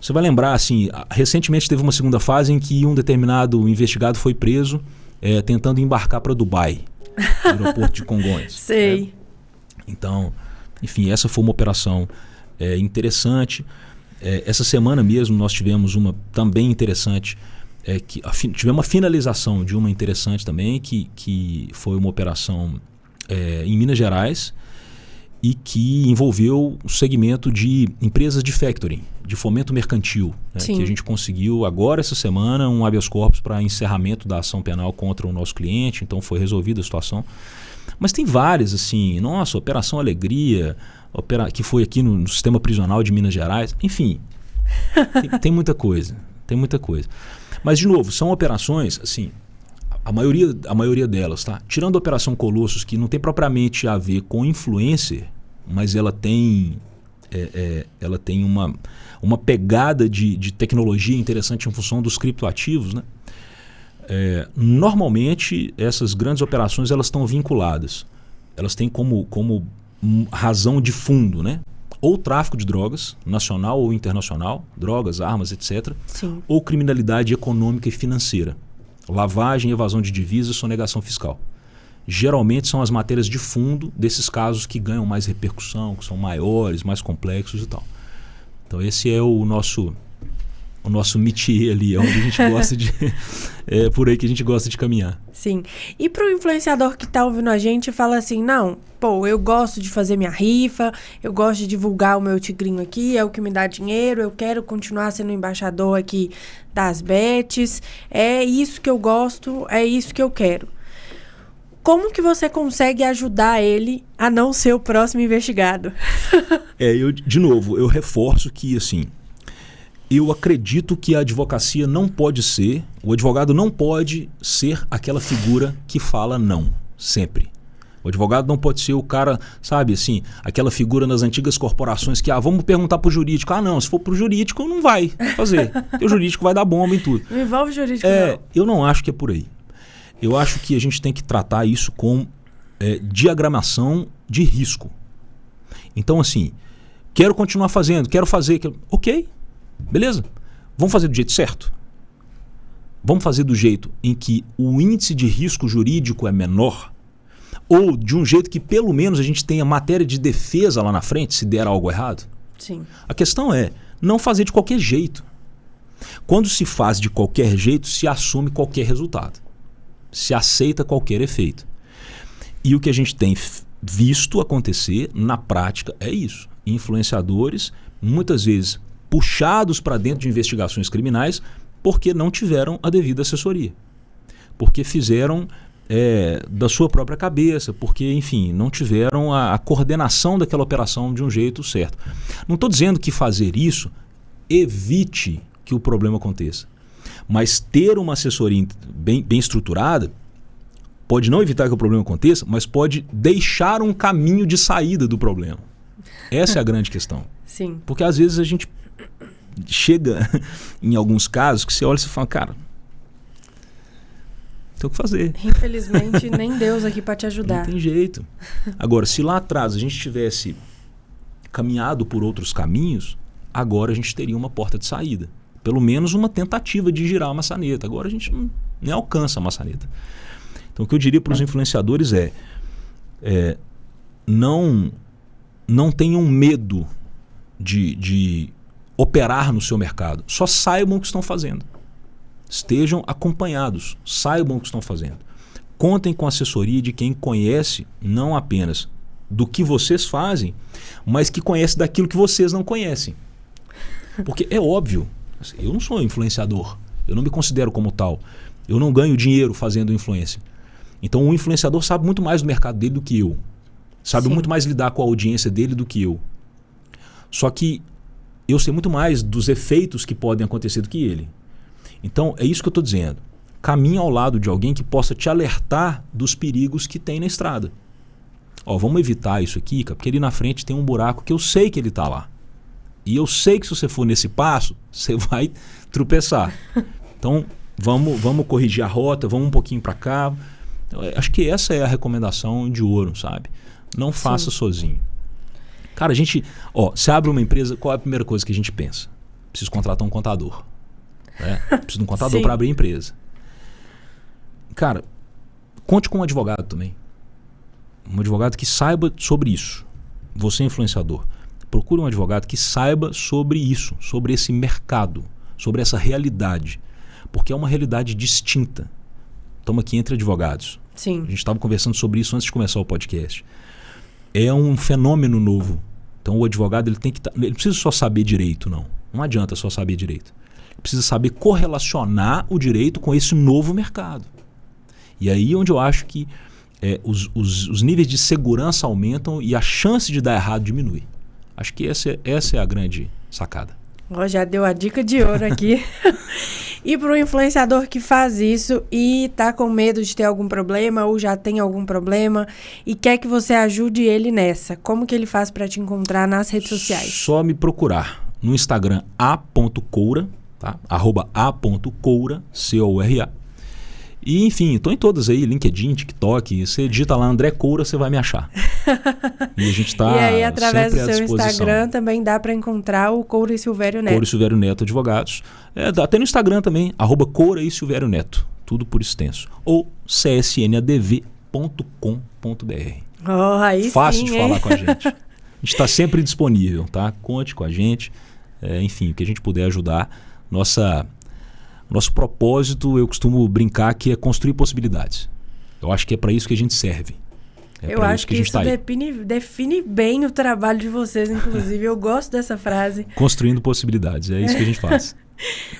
Você vai lembrar, assim, recentemente teve uma segunda fase em que um determinado investigado foi preso tentando embarcar para Dubai, no aeroporto de Congonhas. Sei. Então, enfim, essa foi uma operação interessante. Essa semana mesmo nós tivemos uma também interessante, tivemos uma finalização de uma interessante também, que foi uma operação em Minas Gerais, e que envolveu o segmento de empresas de factoring, de fomento mercantil, né? Que a gente conseguiu agora essa semana um habeas corpus para encerramento da ação penal contra o nosso cliente, então foi resolvida a situação. Mas tem várias, assim, nossa, Operação Alegria, que foi aqui no sistema prisional de Minas Gerais, enfim, tem muita coisa, tem muita coisa. Mas, de novo, são operações, assim, a maioria delas, tá? Tirando a Operação Colossos, que não tem propriamente a ver com influencer, mas ela tem uma pegada de tecnologia interessante em função dos criptoativos, né? Normalmente, essas grandes operações elas estão vinculadas. Elas têm como razão de fundo, né? Ou tráfico de drogas, nacional ou internacional, drogas, armas, etc. Sim. Ou criminalidade econômica e financeira. Lavagem, evasão de divisas, sonegação fiscal. Geralmente são as matérias de fundo desses casos que ganham mais repercussão, que são maiores, mais complexos e tal. Então esse é o nosso métier ali, é onde a gente gosta de... É por aí que a gente gosta de caminhar. Sim. E para o influenciador que está ouvindo a gente e fala assim, não, eu gosto de fazer minha rifa, eu gosto de divulgar o meu tigrinho aqui, é o que me dá dinheiro, eu quero continuar sendo embaixador aqui das bets, é isso que eu gosto, é isso que eu quero. Como que você consegue ajudar ele a não ser o próximo investigado? De novo, eu reforço que, assim, eu acredito que a advocacia não pode ser, o advogado não pode ser aquela figura que fala não, sempre. O advogado não pode ser o cara, sabe, assim, aquela figura nas antigas corporações que, vamos perguntar pro jurídico. Não, se for pro jurídico, não vai fazer. Porque o jurídico vai dar bomba em tudo. Não envolve o jurídico, não. Eu não acho que é por aí. Eu acho que a gente tem que tratar isso com diagramação de risco. Então, assim, quero continuar fazendo, quero fazer... Ok, beleza. Vamos fazer do jeito certo? Vamos fazer do jeito em que o índice de risco jurídico é menor? Ou de um jeito que pelo menos a gente tenha matéria de defesa lá na frente, se der algo errado? Sim. A questão é não fazer de qualquer jeito. Quando se faz de qualquer jeito, se assume qualquer resultado. Se aceita qualquer efeito. E o que a gente tem visto acontecer na prática é isso. Influenciadores, muitas vezes puxados para dentro de investigações criminais porque não tiveram a devida assessoria. Porque fizeram da sua própria cabeça, porque, enfim, não tiveram a coordenação daquela operação de um jeito certo. Não estou dizendo que fazer isso evite que o problema aconteça. Mas ter uma assessoria bem estruturada pode não evitar que o problema aconteça, mas pode deixar um caminho de saída do problema. Essa é a grande questão. Sim. Porque às vezes a gente chega em alguns casos que você olha e você fala, cara, tem o que fazer. Infelizmente, nem Deus aqui para te ajudar. Não tem jeito. Agora, se lá atrás a gente tivesse caminhado por outros caminhos, agora a gente teria uma porta de saída. Pelo menos uma tentativa de girar a maçaneta. Agora a gente nem alcança a maçaneta. Então o que eu diria para os influenciadores não tenham medo de operar no seu mercado. Só saibam o que estão fazendo. Estejam acompanhados, saibam o que estão fazendo. Contem com a assessoria de quem conhece não apenas do que vocês fazem, mas que conhece daquilo que vocês não conhecem. Porque é óbvio, eu não sou influenciador, eu não me considero como tal, eu não ganho dinheiro fazendo influência. Então o influenciador sabe muito mais do mercado dele do que eu, sabe muito mais lidar com a audiência dele do que eu. Só que eu sei muito mais dos efeitos que podem acontecer do que ele. Então é isso que eu estou dizendo. Caminhe ao lado de alguém que possa te alertar dos perigos que tem na estrada. Vamos evitar isso aqui, porque ali na frente tem um buraco que eu sei que ele está lá. E eu sei que se você for nesse passo, você vai tropeçar. Então vamos corrigir a rota, vamos um pouquinho para cá. Acho que essa é a recomendação de ouro, sabe? Não faça sozinho. Cara, você abre uma empresa, qual é a primeira coisa que a gente pensa? Preciso contratar um contador. Preciso de um contador para abrir a empresa. Cara, conte com um advogado também. Um advogado que saiba sobre isso. Você é influenciador. Procure um advogado que saiba sobre isso, sobre esse mercado, sobre essa realidade. Porque é uma realidade distinta. Estamos aqui entre advogados. Sim. A gente estava conversando sobre isso antes de começar o podcast. É um fenômeno novo. Então o advogado ele não precisa só saber direito, não. Não adianta só saber direito. Ele precisa saber correlacionar o direito com esse novo mercado. E aí onde eu acho que os níveis de segurança aumentam e a chance de dar errado diminui. Acho que essa é a grande sacada. Já deu a dica de ouro aqui. E para o influenciador que faz isso e está com medo de ter algum problema ou já tem algum problema e quer que você ajude ele nessa, como que ele faz para te encontrar nas redes sociais? Só me procurar no Instagram a.coura, tá? @a.coura, C-O-U-R-A. E enfim, estou em todas aí, LinkedIn, TikTok, você digita lá André Coura, você vai me achar. E a gente está E aí, através do seu Instagram, também dá para encontrar o Coura e Silvério Neto. Coura e Silvério Neto Advogados. Até no Instagram também, @Coura e Silvério Neto. Tudo por extenso. Ou csnadv.com.br. Aí fácil sim, de falar com a gente. A gente está sempre disponível, tá? Conte com a gente. Enfim, o que a gente puder ajudar. Nosso propósito, eu costumo brincar que é construir possibilidades. Eu acho que é para isso que a gente serve. Eu acho que isso define bem o trabalho de vocês, inclusive. Eu gosto dessa frase. Construindo possibilidades, é isso que a gente faz.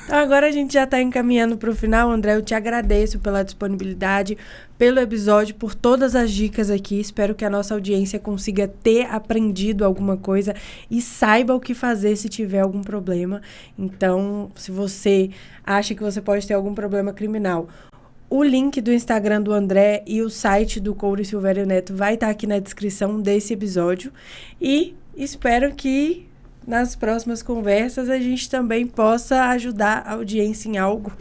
Então agora a gente já está encaminhando para o final. André, eu te agradeço pela disponibilidade, pelo episódio, por todas as dicas aqui. Espero que a nossa audiência consiga ter aprendido alguma coisa e saiba o que fazer se tiver algum problema. Então, se você acha que você pode ter algum problema criminal, o link do Instagram do André e o site do Coura e Silvério Neto vai estar aqui na descrição desse episódio. E espero que nas próximas conversas a gente também possa ajudar a audiência em algo.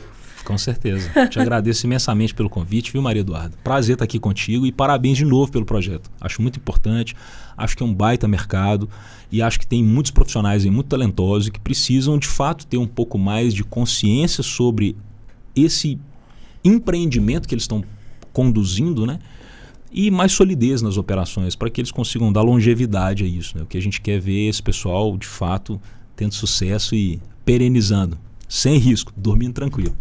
Com certeza. Te agradeço imensamente pelo convite, viu, Maria Eduarda? Prazer estar aqui contigo e parabéns de novo pelo projeto. Acho muito importante, acho que é um baita mercado e acho que tem muitos profissionais aí muito talentosos que precisam, de fato, ter um pouco mais de consciência sobre esse empreendimento que eles estão conduzindo, né? E mais solidez nas operações, para que eles consigam dar longevidade a isso, né? O que a gente quer ver é esse pessoal, de fato, tendo sucesso e perenizando sem risco, dormindo tranquilo.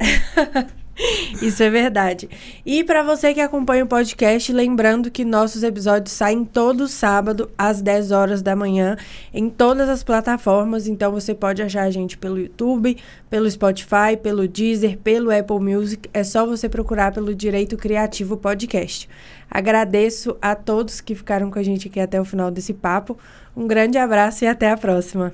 Isso é verdade. E para você que acompanha o podcast, lembrando que nossos episódios saem todo sábado às 10 horas da manhã em todas as plataformas. Então você pode achar a gente pelo YouTube, pelo Spotify, pelo Deezer, pelo Apple Music. É só você procurar pelo Direito Criativo Podcast. Agradeço a todos que ficaram com a gente aqui até o final desse papo. Um grande abraço e até a próxima.